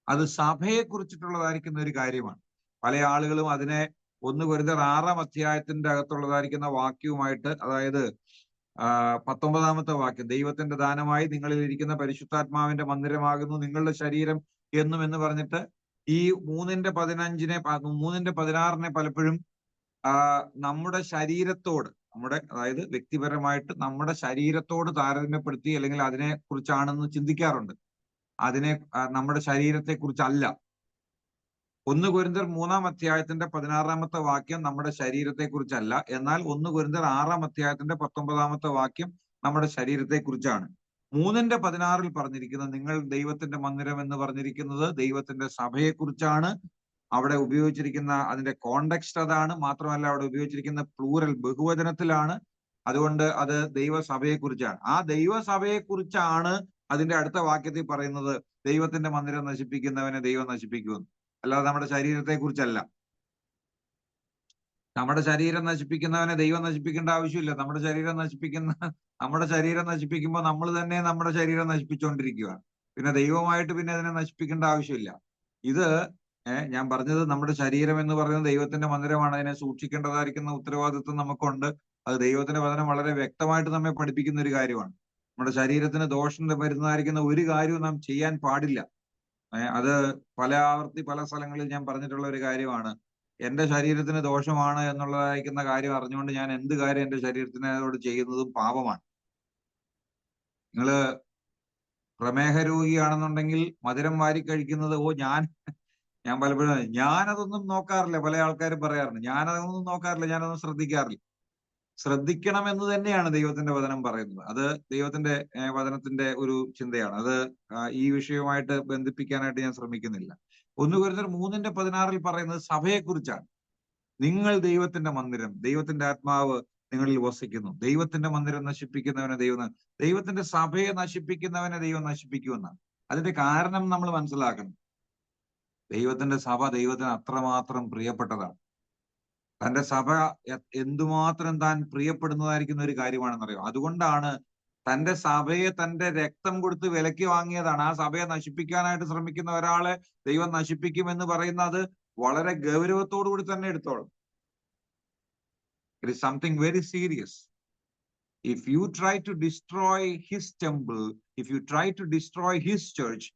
അത് സഭയെ കുറിച്ചിട്ടുള്ളതായിരിക്കുന്ന ഒരു കാര്യമാണ്. പല ആളുകളും അതിനെ 1 കൊരിന്ത്യർ 6-ാം അധ്യായത്തിന്റെ അകത്തുള്ളതായിരിക്കുന്ന വാക്യവുമായിട്ട്, അതായത് 19-ാമത്തെ വാക്യം, ദൈവത്തിന്റെ ദാനമായി നിങ്ങളിൽ ഇരിക്കുന്ന പരിശുദ്ധാത്മാവിന്റെ മന്ദിരമാകുന്നു നിങ്ങളുടെ ശരീരം എന്ന് പറഞ്ഞിട്ട് ഈ 3:15-3:16 പലപ്പോഴും നമ്മുടെ ശരീരത്തോട്, അതായത് വ്യക്തിപരമായിട്ട് നമ്മുടെ ശരീരത്തോട് താരതമ്യപ്പെടുത്തി അല്ലെങ്കിൽ അതിനെ കുറിച്ചാണെന്ന് ചിന്തിക്കാറുണ്ട്. നമ്മുടെ ശരീരത്തെ കുറിച്ചല്ല. 1 കൊരിന്ത്യർ 3-ാം അധ്യായത്തിന്റെ 16-ാമത്തെ വാക്യം നമ്മുടെ ശരീരത്തെ കുറിച്ചല്ല. എന്നാൽ 1 കൊരിന്ത്യർ 6-ാം അധ്യായത്തിന്റെ 19-ാമത്തെ വാക്യം നമ്മുടെ ശരീരത്തെ കുറിച്ചാണ്. 3:16 പറഞ്ഞിരിക്കുന്നത് നിങ്ങൾ ദൈവത്തിന്റെ മന്ദിരം എന്ന് പറഞ്ഞിരിക്കുന്നത് ദൈവത്തിന്റെ സഭയെ കുറിച്ചാണ്. അവിടെ ഉപയോഗിച്ചിരിക്കുന്ന അതിന്റെ കോണ്ടെക്സ്റ്റ് അതാണ്. മാത്രമല്ല അവിടെ ഉപയോഗിച്ചിരിക്കുന്ന പ്ലൂറൽ, ബഹുവചനത്തിലാണ്. അതുകൊണ്ട് അത് ദൈവസഭയെ കുറിച്ചാണ്. ആ ദൈവസഭയെ കുറിച്ചാണ് അതിന്റെ അടുത്ത വാക്യത്തിൽ പറയുന്നത്, ദൈവത്തിന്റെ മന്ദിരം നശിപ്പിക്കുന്നവനെ ദൈവം നശിപ്പിക്കുമെന്ന്. അല്ലാതെ നമ്മുടെ ശരീരത്തെ കുറിച്ചല്ല. നമ്മുടെ ശരീരം നശിപ്പിക്കുന്നവനെ ദൈവം നശിപ്പിക്കേണ്ട ആവശ്യമില്ല. നമ്മുടെ ശരീരം നശിപ്പിക്കുമ്പോൾ നമ്മൾ തന്നെ നമ്മുടെ ശരീരം നശിപ്പിച്ചുകൊണ്ടിരിക്കുകയാണ്. പിന്നെ ദൈവമായിട്ട് പിന്നെ അതിനെ നശിപ്പിക്കേണ്ട ആവശ്യമില്ല. ഇത് ഞാൻ പറഞ്ഞത്, നമ്മുടെ ശരീരം എന്ന് പറയുന്നത് ദൈവത്തിന്റെ മന്ദിരമാണ്. അതിനെ സൂക്ഷിക്കേണ്ടതായിരിക്കുന്ന ഉത്തരവാദിത്വം നമുക്കുണ്ട്. അത് ദൈവത്തിന്റെ വചനം വളരെ വ്യക്തമായിട്ട് നമ്മെ പഠിപ്പിക്കുന്ന ഒരു കാര്യമാണ്. നമ്മുടെ ശരീരത്തിന് ദോഷം വരുന്നതായിരിക്കുന്ന ഒരു കാര്യവും നാം ചെയ്യാൻ പാടില്ല. അത് പല സ്ഥലങ്ങളിൽ ഞാൻ പറഞ്ഞിട്ടുള്ള ഒരു കാര്യമാണ്. എന്റെ ശരീരത്തിന് ദോഷമാണ് എന്നുള്ളതായിരിക്കുന്ന കാര്യം അറിഞ്ഞുകൊണ്ട് ഞാൻ എന്ത് കാര്യം എന്റെ ശരീരത്തിനോട് ചെയ്യുന്നതും പാപമാണ്. നിങ്ങള് പ്രമേഹ രോഗിയാണെന്നുണ്ടെങ്കിൽ മധുരം വാരി കഴിക്കുന്നത്, ഞാൻ പലപ്പോഴും ഞാനതൊന്നും നോക്കാറില്ല. പല ആൾക്കാരും പറയാറുണ്ട്, ഞാനതൊന്നും നോക്കാറില്ല, ഞാനതൊന്നും ശ്രദ്ധിക്കാറില്ല. ശ്രദ്ധിക്കണമെന്ന് തന്നെയാണ് ദൈവത്തിന്റെ വചനം പറയുന്നത്. അത് ദൈവത്തിന്റെ വചനത്തിന്റെ ഒരു ചിന്തയാണ്. അത് ഈ വിഷയവുമായിട്ട് ബന്ധിപ്പിക്കാനായിട്ട് ഞാൻ ശ്രമിക്കുന്നില്ല. 1 കൊരിന്ത്യർ 3:16 പറയുന്നത് സഭയെക്കുറിച്ചാണ്. നിങ്ങൾ ദൈവത്തിന്റെ മന്ദിരം, ദൈവത്തിന്റെ ആത്മാവ് നിങ്ങളിൽ വസിക്കുന്നു. ദൈവത്തിന്റെ മന്ദിരം നശിപ്പിക്കുന്നവനെ ദൈവത്തിന്റെ സഭയെ നശിപ്പിക്കുന്നവനെ ദൈവം നശിപ്പിക്കുമെന്നാണ്. അതിന്റെ കാരണം നമ്മൾ മനസ്സിലാക്കണം. ദൈവത്തിന്റെ സഭ ദൈവത്തിന് അത്രമാത്രം പ്രിയപ്പെട്ടതാണ്. തന്റെ സഭ എന്തുമാത്രം താൻ പ്രിയപ്പെടുന്നതായിരിക്കുന്ന ഒരു കാര്യമാണെന്നറിയോ. അതുകൊണ്ടാണ് തന്റെ സഭയെ തന്റെ രക്തം കൊടുത്ത് വിലയ്ക്ക് വാങ്ങിയതാണ്. ആ സഭയെ നശിപ്പിക്കാനായിട്ട് ശ്രമിക്കുന്ന ഒരാളെ ദൈവം നശിപ്പിക്കുമെന്ന് പറയുന്നത് വളരെ ഗൗരവത്തോടു കൂടി തന്നെ എടുത്തോളും. It is something very serious. If you try to destroy his temple, if you try to destroy his church,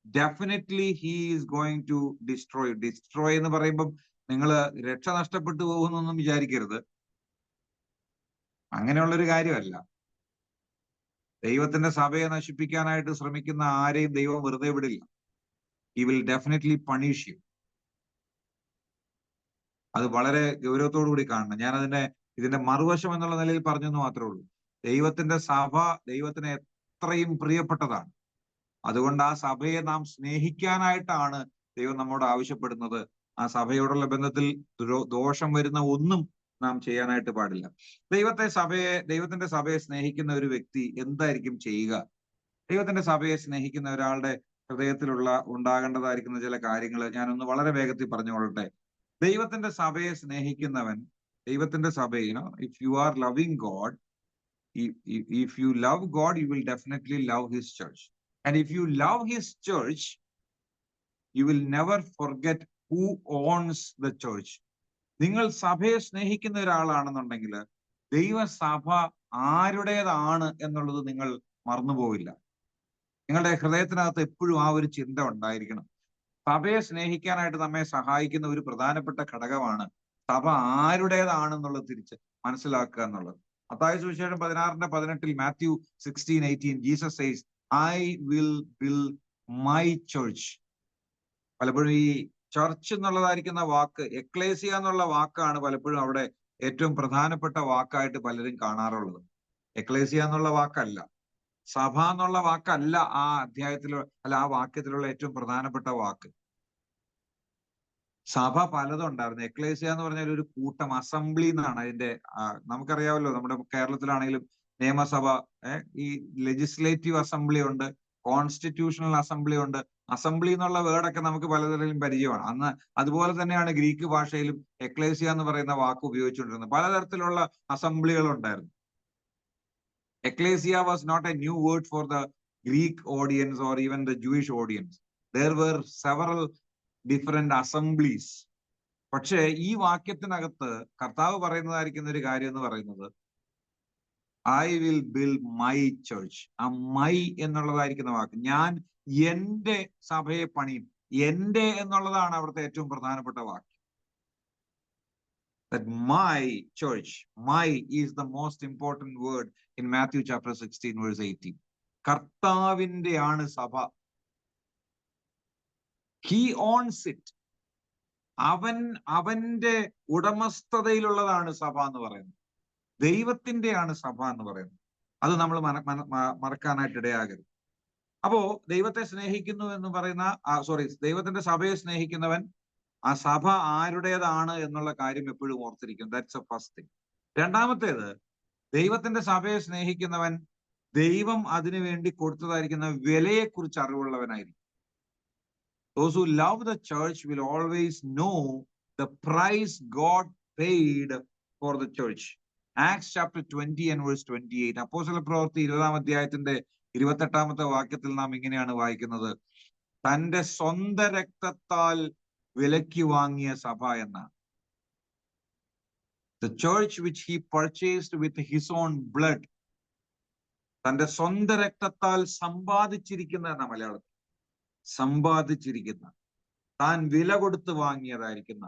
definitely he is going to destroy. Destroy എന്ന് പറയുമ്പം നിങ്ങൾ രക്ഷ നഷ്ടപ്പെട്ടു പോകുന്നൊന്നും വിചാരിക്കരുത്. അങ്ങനെയുള്ളൊരു കാര്യമല്ല. ദൈവത്തിന്റെ സഭയെ നശിപ്പിക്കാനായിട്ട് ശ്രമിക്കുന്ന ആരെയും ദൈവം വെറുതെ വിടില്ല. He will definitely punish you. അത് വളരെ ഗൗരവത്തോടു കൂടി കാണണം. ഞാൻ ഇതിന്റെ മറുവശം എന്നുള്ള നിലയിൽ പറഞ്ഞെന്ന് മാത്രമേ ഉള്ളൂ. ദൈവത്തിന്റെ സഭ ദൈവത്തിന് എത്രയും പ്രിയപ്പെട്ടതാണ്. അതുകൊണ്ട് ആ സഭയെ നാം സ്നേഹിക്കാനായിട്ടാണ് ദൈവം നമ്മോട് ആവശ്യപ്പെടുന്നത്. ആ സഭയോടുള്ള ബന്ധത്തിൽ ദോഷം വരുന്ന ഒന്നും നാം ചെയ്യാനായിട്ട് പാടില്ല. ദൈവത്തിന്റെ സഭയെ സ്നേഹിക്കുന്ന ഒരു വ്യക്തി എന്തായിരിക്കും ചെയ്യുക? ദൈവത്തിന്റെ സഭയെ സ്നേഹിക്കുന്ന ഒരാളുടെ ഹൃദയത്തിലുള്ള ഉണ്ടാകേണ്ടതായിരിക്കുന്ന ചില കാര്യങ്ങൾ ഞാനൊന്ന് വളരെ വേഗത്തിൽ പറഞ്ഞുകൊള്ളട്ടെ. ദൈവത്തിന്റെ സഭയെ സ്നേഹിക്കുന്നവൻ, ദൈവത്തിന്റെ സഭയെ, if you are loving God, if you love God, you will definitely love his church. And if you love his church, you will never forget who owns the church. നിങ്ങൾ സഭയെ സ്നേഹിക്കുന്ന ഒരാളാണെന്നുണ്ടെങ്കിൽ ദൈവസഭ ആരുടേതാണ് എന്നുള്ളത് നിങ്ങൾ മറന്നുപോവില്ല. നിങ്ങളുടെ ഹൃദയത്തിനകത്ത് എപ്പോഴും ആ ഒരു ചിന്ത ഉണ്ടായിരിക്കണം. സഭയെ സ്നേഹിക്കാനായിട്ട് നമ്മെ സഹായിക്കുന്ന ഒരു പ്രധാനപ്പെട്ട ഘടകമാണ് സഭ ആരുടേതാണെന്നുള്ളത് തിരിച്ച് മനസ്സിലാക്കുക എന്നുള്ളത്. മത്തായി സുവിശേഷം 16:18, Mathew 16:18, Jesus says, I will build my church. പലപ്പോഴും ഈ ചർച്ച് എന്നുള്ളതായിരിക്കുന്ന വാക്ക്, എക്ലേസിയ എന്നുള്ള വാക്കാണ് പലപ്പോഴും അവിടെ ഏറ്റവും പ്രധാനപ്പെട്ട വാക്കായിട്ട് പലരും കാണാറുള്ളത്. എക്ലേസിയ എന്നുള്ള വാക്കല്ല, സഭ എന്നുള്ള വാക്കല്ല ആ അധ്യായത്തിലുള്ള അല്ല ആ വാക്യത്തിലുള്ള ഏറ്റവും പ്രധാനപ്പെട്ട വാക്ക്. സഭ പലതും ഉണ്ടായിരുന്നു. എക്ലേസിയ എന്ന് പറഞ്ഞാൽ ഒരു കൂട്ടം, അസംബ്ലി എന്നാണ് അതിന്റെ. നമുക്കറിയാമല്ലോ, നമ്മുടെ കേരളത്തിലാണെങ്കിലും നിയമസഭ, ഈ ലെജിസ്ലേറ്റീവ് അസംബ്ലി ഉണ്ട്, കോൺസ്റ്റിറ്റ്യൂഷണൽ അസംബ്ലി ഉണ്ട്. അസംബ്ലി എന്നുള്ള വേർഡൊക്കെ നമുക്ക് പലതരം പരിചയമാണ്. അന്ന് അതുപോലെ തന്നെയാണ് ഗ്രീക്ക് ഭാഷയിലും എക്ലേസിയ എന്ന് പറയുന്ന വാക്ക് ഉപയോഗിച്ചുകൊണ്ടിരുന്നത്. പലതരത്തിലുള്ള അസംബ്ലികൾ ഉണ്ടായിരുന്നു. Ecclesia was not a new word for the Greek audience or even the Jewish audience. There were several different assemblies. പക്ഷേ ഈ വാക്യത്തിനകത്ത് കർത്താവ് പറയുന്നതായിരിക്കുന്ന ഒരു കാര്യം എന്ന് പറയുന്നത്, I will build my church. ആ മൈ എന്നുള്ളതായിരിക്കുന്ന വാക്ക്, ഞാൻ എന്റെ സഭയെ പണിയും. എന്റെ എന്നുള്ളതാണ് അവിടുത്തെ ഏറ്റവും പ്രധാനപ്പെട്ട വാക്ക്. That my church, my is the most important word in Matthew chapter 16 verse 18. കർത്താവിന്റെ ആണ് സഭ. He owns it. അവന്റെ ഉടമസ്ഥതയിലുള്ളതാണ് സഭ എന്ന് പറയുന്നത്. ദൈവത്തിന്റെയാണ് സഭ എന്ന് പറയുന്നത്. അത് നമ്മൾ മറക്കാനായിട്ട് ഇടയാകരുത്. അപ്പോ ദൈവത്തെ സ്നേഹിക്കുന്നു എന്ന് പറയുന്ന ദൈവത്തിന്റെ സഭയെ സ്നേഹിക്കുന്നവൻ ആ സഭ ആരുടേതാണ് എന്നുള്ള കാര്യം എപ്പോഴും ഓർത്തിരിക്കും. That's a first thing. രണ്ടാമത്തേത്, ദൈവത്തിന്റെ സഭയെ സ്നേഹിക്കുന്നവൻ ദൈവം അതിനു വേണ്ടി കൊടുത്തതായിരിക്കുന്ന വിലയെക്കുറിച്ച് അറിവുള്ളവനായിരിക്കും. Those who love the church will always know the price God paid for the church. Acts chapter 20 and verse 28. അപ്പോസ്തലപ്രവൃത്തി 20-ാം അധ്യായത്തിന്റെ 28-ാമത്തെ വാക്യത്തിൽ നാം ഇങ്ങനെയാണ് വായിക്കുന്നത്, തന്റെ സ്വന്തം രക്തത്താൽ വിലയ്ക്ക് വാങ്ങിയ സഭ എന്നാണ്. The church which he purchased with his own blood. തന്റെ സ്വന്തം രക്തത്താൽ സമ്പാദിച്ചിരിക്കുന്ന എന്ന മലയാളത്തിൽ, സമ്പാദിച്ചിരിക്കുന്ന, താൻ വില കൊടുത്ത് വാങ്ങിയതായിരിക്കുന്ന.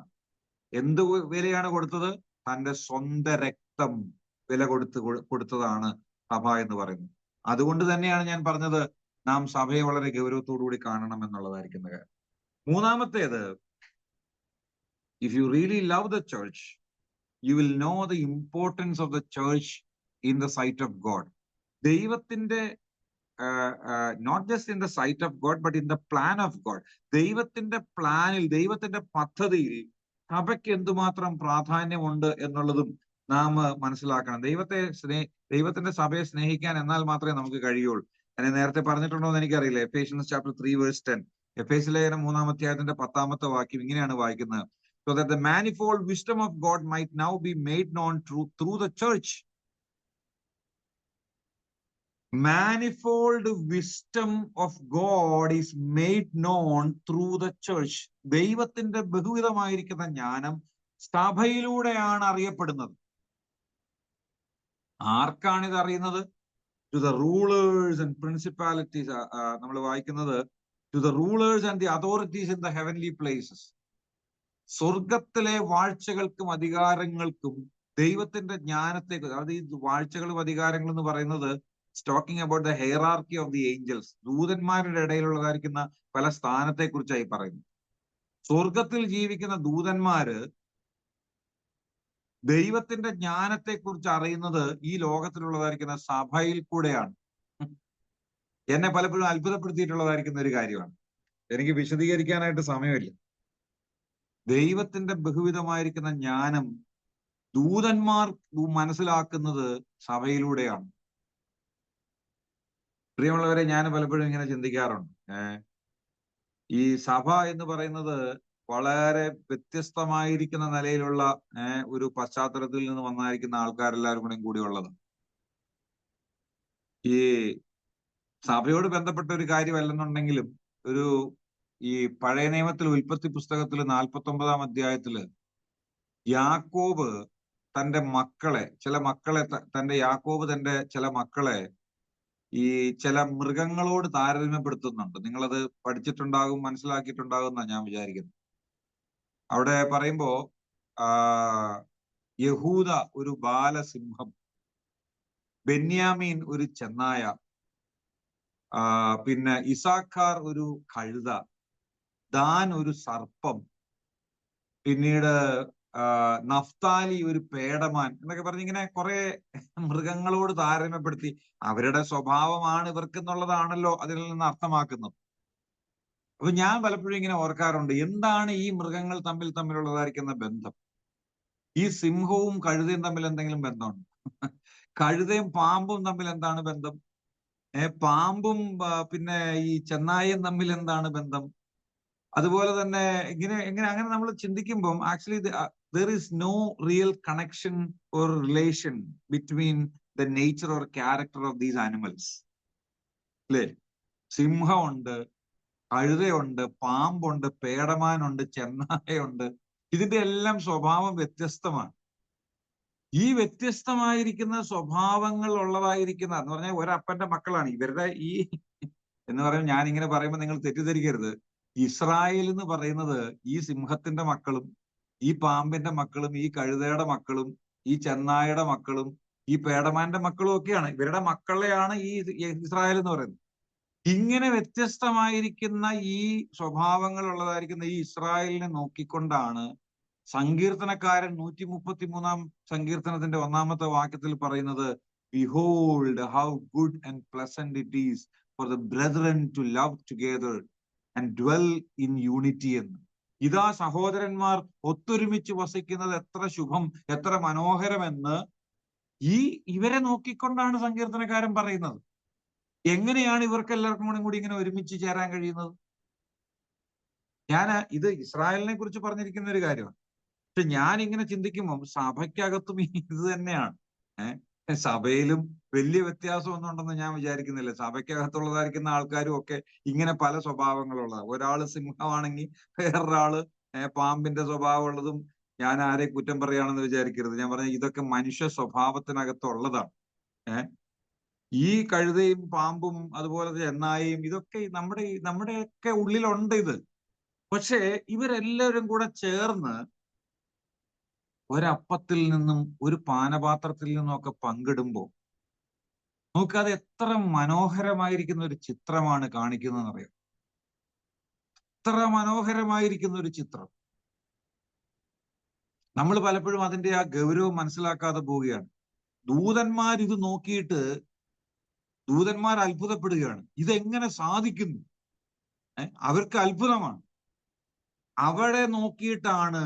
എന്ത് വിലയാണ് കൊടുത്തത്? തന്റെ സ്വന്തം രക്തം വില കൊടുത്തതാണ് സഭ എന്ന് പറയുന്നത്. അതുകൊണ്ട് തന്നെയാണ് ഞാൻ പറഞ്ഞത്, നാം സഭയെ വളരെ ഗൗരവത്തോടുകൂടി കാണണം എന്നുള്ളതായിരിക്കുന്ന കാര്യം. മൂന്നാമത്തേത്, if you really love the church, you will know the importance of the church in the sight of God. ദൈവത്തിന്റെ not just in the sight of God, but in the plan of God. ദൈവത്തിന്റെ പ്ലാനിൽ, ദൈവത്തിന്റെ പദ്ധതിയിൽ സഭയ്ക്ക് എന്തുമാത്രം പ്രാധാന്യമുണ്ട് എന്നുള്ളതും നാം മനസ്സിലാക്കണം. ദൈവത്തിന്റെ സഭയെ സ്നേഹിക്കാൻ എന്നാൽ മാത്രമേ നമുക്ക് കഴിയുള്ളൂ. ഞാൻ നേരത്തെ പറഞ്ഞിട്ടുണ്ടോ എന്ന് എനിക്കറിയില്ല. Ephesians chapter 3 verse 10. എഫേസ്യ ലേഖനം 3-ാം അധ്യായത്തിന്റെ 10-ാമത്തെ വാക്യം ഇങ്ങനെയാണ് വായിക്കുന്നത്, so that the manifold wisdom of God might now be made known through the church. Manifold wisdom of God is made known through the church. ദൈവത്തിന്റെ ബഹുവിധമായിരിക്കുന്ന ജ്ഞാനം സഭയിലൂടെയാണ് അറിയപ്പെടുന്നത്. ആർക്കാണ് ഇത് അറിയുന്നത്? To the rulers and principalities. നമ്മൾ വായിക്കുന്നത്, to the rulers and the authorities in the heavenly places. സ്വർഗത്തിലെ വാഴ്ചകൾക്കും അധികാരങ്ങൾക്കും ദൈവത്തിന്റെ ജ്ഞാനത്തെ, അതായത് ഈ വാഴ്ചകളും അധികാരങ്ങളും എന്ന് പറയുന്നത് talking about the hierarchy of the angels. ദൂതന്മാരുടെ ഇടയിലുള്ളതായിരിക്കുന്ന പല സ്ഥാനത്തെ കുറിച്ചായി പറയുന്നു. സ്വർഗത്തിൽ ജീവിക്കുന്ന ദൂതന്മാര് ദൈവത്തിന്റെ ജ്ഞാനത്തെ കുറിച്ച് അറിയുന്നത് ഈ ലോകത്തിലുള്ളതായിരിക്കുന്ന സഭയിൽ കൂടെയാണ്. എന്നെ പലപ്പോഴും അത്ഭുതപ്പെടുത്തിയിട്ടുള്ളതായിരിക്കുന്ന ഒരു കാര്യമാണ്. എനിക്ക് വിശദീകരിക്കാനായിട്ട് സമയമില്ല. ദൈവത്തിന്റെ ബഹുവിധമായിരിക്കുന്ന ജ്ഞാനം ദൂതന്മാർ മനസ്സിലാക്കുന്നത് സഭയിലൂടെയാണ്. പ്രിയമുള്ളവരെ, ഞാൻ പലപ്പോഴും ഇങ്ങനെ ചിന്തിക്കാറുണ്ട്, ഈ സഭ എന്ന് പറയുന്നത് വളരെ വ്യത്യസ്തമായിരിക്കുന്ന നിലയിലുള്ള ഒരു പശ്ചാത്തലത്തിൽ നിന്ന് വന്നായിരിക്കുന്ന ആൾക്കാരെല്ലാവരും കൂടി ഉള്ളത്. ഈ സഭയോട് ബന്ധപ്പെട്ട ഒരു കാര്യമല്ലെന്നുണ്ടെങ്കിലും ഈ പഴയ നിയമത്തിൽ ഉൽപ്പത്തി പുസ്തകത്തിൽ 49-ാം അധ്യായത്തില് യാക്കോബ് തന്റെ ചില മക്കളെ ഈ ചില മൃഗങ്ങളോട് താരതമ്യപ്പെടുത്തുന്നുണ്ട്. നിങ്ങളത് പഠിച്ചിട്ടുണ്ടാകും, മനസ്സിലാക്കിയിട്ടുണ്ടാകും എന്നാണ് ഞാൻ വിചാരിക്കുന്നത്. അവിടെ പറയുമ്പോ യഹൂദ ഒരു ബാലസിംഹം, ബെന്യാമീൻ ഒരു ചെന്നായ, പിന്നെ ഇസാഖാർ ഒരു കഴുത, ദാൻ ഒരു സർപ്പം, പിന്നീട് നഫ്താലി ഒരു പേടമാൻ എന്നൊക്കെ പറഞ്ഞ് ഇങ്ങനെ കുറെ മൃഗങ്ങളോട് താരതമ്യപ്പെടുത്തി അവരുടെ സ്വഭാവമാണ് ഇവർക്ക് എന്നുള്ളതാണല്ലോ അതിൽ നിന്ന് അർത്ഥമാക്കുന്നത്. അപ്പൊ ഞാൻ പലപ്പോഴും ഇങ്ങനെ ഓർക്കാറുണ്ട്, എന്താണ് ഈ മൃഗങ്ങൾ തമ്മിലുള്ളതായിരിക്കുന്ന ബന്ധം? ഈ സിംഹവും കഴുതയും തമ്മിൽ എന്തെങ്കിലും ബന്ധമുണ്ട്? കഴുതയും പാമ്പും തമ്മിൽ എന്താണ് ബന്ധം? പാമ്പും പിന്നെ ഈ ചെന്നായയും തമ്മിൽ എന്താണ് ബന്ധം? അതുപോലെ തന്നെ അങ്ങനെ നമ്മൾ ചിന്തിക്കുമ്പോൾ actually there is no real connection or relation between the nature or character of these animals. അല്ലേ? സിംഹമുണ്ട്, കഴുതയുണ്ട്, പാമ്പുണ്ട്, പേടമാനുണ്ട്, ചെന്നായയുണ്ട്. ഇതിന്റെ എല്ലാം സ്വഭാവം വ്യത്യസ്തമാണ്. ഈ വ്യത്യസ്തമായിരിക്കുന്ന സ്വഭാവങ്ങൾ ഉള്ളതായിരിക്കുന്ന എന്ന് പറഞ്ഞാൽ ഒരപ്പന്റെ മക്കളാണ് ഇവരുടെ ഈ എന്ന് പറയുമ്പോൾ ഞാൻ ഇങ്ങനെ പറയുമ്പോൾ നിങ്ങൾ തെറ്റിദ്ധരിക്കരുത്. ഇസ്രായേൽ എന്ന് പറയുന്നത് ഈ സിംഹത്തിന്റെ മക്കളും ഈ പാമ്പിന്റെ മക്കളും ഈ കഴുതയുടെ മക്കളും ഈ ചെന്നായയുടെ മക്കളും ഈ പേടമാന്റെ മക്കളും ഒക്കെയാണ്. ഇവരുടെ മക്കളെയാണ് ഈ ഇസ്രായേൽ എന്ന് പറയുന്നത്. ഇങ്ങനെ വ്യത്യസ്തമായിരിക്കുന്ന ഈ സ്വഭാവങ്ങൾ ഉള്ളതായിരിക്കുന്ന ഈ ഇസ്രായേലിനെ നോക്കിക്കൊണ്ടാണ് സങ്കീർത്തനക്കാരൻ 133 സങ്കീർത്തനത്തിന്റെ 1-ാമത്തെ വാക്യത്തിൽ പറയുന്നത്, Behold how good and pleasant it is for the brethren to love together and dwell in unity എന്ന്. ഇതാ സഹോദരന്മാർ ഒത്തൊരുമിച്ച് വസിക്കുന്നത് എത്ര ശുഭം, എത്ര മനോഹരമെന്ന് ഇവരെ നോക്കിക്കൊണ്ടാണ് സങ്കീർത്തനക്കാരൻ പറയുന്നത്. എങ്ങനെയാണ് ഇവർക്ക് എല്ലാവർക്കും കൂടി ഇങ്ങനെ ഒരുമിച്ച് ചേരാൻ കഴിയുന്നത്? ഇത് ഇസ്രായേലിനെ കുറിച്ച് പറഞ്ഞിരിക്കുന്ന ഒരു കാര്യമാണ്. പക്ഷെ ഞാൻ ഇങ്ങനെ ചിന്തിക്കുമ്പോൾ സഭയ്ക്കകത്തും ഇത് തന്നെയാണ്. സഭയിലും വലിയ വ്യത്യാസമൊന്നും ഉണ്ടെന്ന് ഞാൻ വിചാരിക്കുന്നില്ല. സഭയ്ക്കകത്തുള്ളതായിരിക്കുന്ന ആൾക്കാരും ഒക്കെ ഇങ്ങനെ പല സ്വഭാവങ്ങളുള്ള, ഒരാള് സിംഹമാണെങ്കിൽ വേറൊരാള് പാമ്പിന്റെ സ്വഭാവമുള്ളതും. ഞാൻ ആരെ കുറ്റം പറയുകയാണെന്ന് വിചാരിക്കരുത്. ഞാൻ പറഞ്ഞ ഇതൊക്കെ മനുഷ്യ സ്വഭാവത്തിനകത്തുള്ളതാണ്. ഈ കഴുതയും പാമ്പും അതുപോലെ ചെന്നായയും ഇതൊക്കെ നമ്മുടെയൊക്കെ ഉള്ളിലുണ്ട് ഇത്. പക്ഷേ ഇവരെല്ലാവരും കൂടെ ചേർന്ന് ഒരപ്പത്തിൽ നിന്നും ഒരു പാനപാത്രത്തിൽ നിന്നും ഒക്കെ പങ്കിടുമ്പോൾ നോക്കാതെ എത്ര മനോഹരമായിരിക്കുന്ന ഒരു ചിത്രമാണ് കാണിക്കുന്നതെന്ന് അറിയാം. എത്ര മനോഹരമായിരിക്കുന്ന ഒരു ചിത്രം. നമ്മൾ പലപ്പോഴും അതിന്റെ ആ ഗൗരവം മനസ്സിലാക്കാതെ പോവുകയാണ്. ദൂതന്മാർ ഇത് നോക്കിയിട്ട് ദൂതന്മാർ അത്ഭുതപ്പെടുകയാണ്. ഇതെങ്ങനെ സാധിക്കുന്നു? അവർക്ക് അത്ഭുതമാണ്. അവിടെ നോക്കിയിട്ടാണ്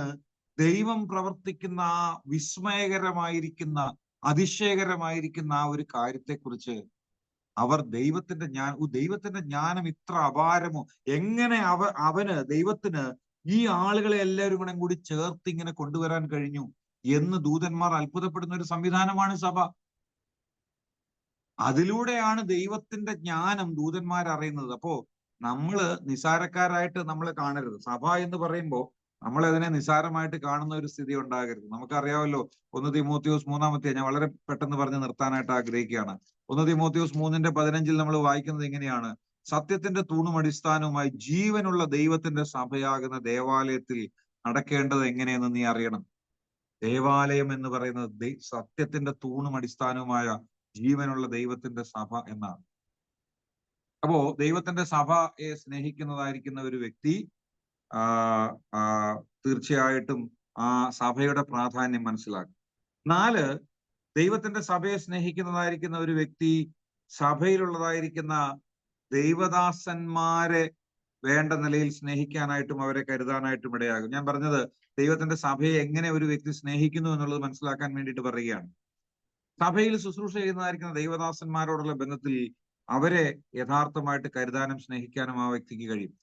ദൈവം പ്രവർത്തിക്കുന്ന ആ വിസ്മയകരമായിരിക്കുന്ന അതിശയകരമായിരിക്കുന്ന ആ ഒരു കാര്യത്തെക്കുറിച്ച് അവർ ദൈവത്തിന്റെ ജ്ഞാനം ഇത്ര അപാരമോ, എങ്ങനെ ദൈവത്തിന് ഈ ആളുകളെ എല്ലാവരും കൂടി ചേർത്ത് ഇങ്ങനെ കൊണ്ടുവരാൻ കഴിഞ്ഞു എന്ന് ദൂതന്മാർ അത്ഭുതപ്പെടുന്ന ഒരു സംവിധാനമാണ് സഭ. അതിലൂടെയാണ് ദൈവത്തിന്റെ ജ്ഞാനം ദൂതന്മാർ അറിയുന്നത്. അപ്പോ നമ്മള് നിസാരക്കാരായിട്ട് നമ്മൾ കാണരുത്. സഭ എന്ന് പറയുമ്പോൾ നമ്മൾ അതിനെ നിസാരമായിട്ട് കാണുന്ന ഒരു സ്ഥിതി ഉണ്ടാകരുത്. നമുക്കറിയാമല്ലോ 1 തീമോഥെയോസ് 3-ാമത്തെ, ഞാൻ വളരെ പെട്ടെന്ന് പറഞ്ഞ് നിർത്താനായിട്ട് ആഗ്രഹിക്കുകയാണ്. 1 തീമോഥെയോസ് 3:15 നമ്മൾ വായിക്കുന്നത് ഇങ്ങനെയാണ്: സത്യത്തിന്റെ തൂണും അടിസ്ഥാനവുമായി ജീവനുള്ള ദൈവത്തിന്റെ സഭയാകുന്ന ദേവാലയത്തിൽ നടക്കേണ്ടത് എങ്ങനെയെന്ന് നീ അറിയണം. ദേവാലയം എന്ന് പറയുന്നത് സത്യത്തിന്റെ തൂണും അടിസ്ഥാനവുമായ ജീവനുള്ള ദൈവത്തിന്റെ സഭ എന്നാണ്. അപ്പോ ദൈവത്തിന്റെ സഭയെ സ്നേഹിക്കുന്നതായിരിക്കുന്ന ഒരു വ്യക്തി തീർച്ചയായിട്ടും ആ സഭയുടെ പ്രാധാന്യം മനസ്സിലാക്കും. 4, ദൈവത്തിന്റെ സഭയെ സ്നേഹിക്കുന്നതായിരിക്കുന്ന ഒരു വ്യക്തി സഭയിലുള്ളതായിരിക്കുന്ന ദൈവദാസന്മാരെ വേണ്ട നിലയിൽ സ്നേഹിക്കാനായിട്ടും അവരെ കരുതാനായിട്ടും ഇടയാകും. ഞാൻ പറഞ്ഞത് ദൈവത്തിന്റെ സഭയെ എങ്ങനെ ഒരു വ്യക്തി സ്നേഹിക്കുന്നു എന്നുള്ളത് മനസ്സിലാക്കാൻ വേണ്ടിയിട്ട് പറയുകയാണ്. സഭയിൽ ശുശ്രൂഷ ചെയ്യുന്നതായിരിക്കുന്ന ദൈവദാസന്മാരോടുള്ള ബന്ധത്തിൽ അവരെ യഥാർത്ഥമായിട്ട് കരുതാനും സ്നേഹിക്കാനും ആ വ്യക്തിക്ക് കഴിയും.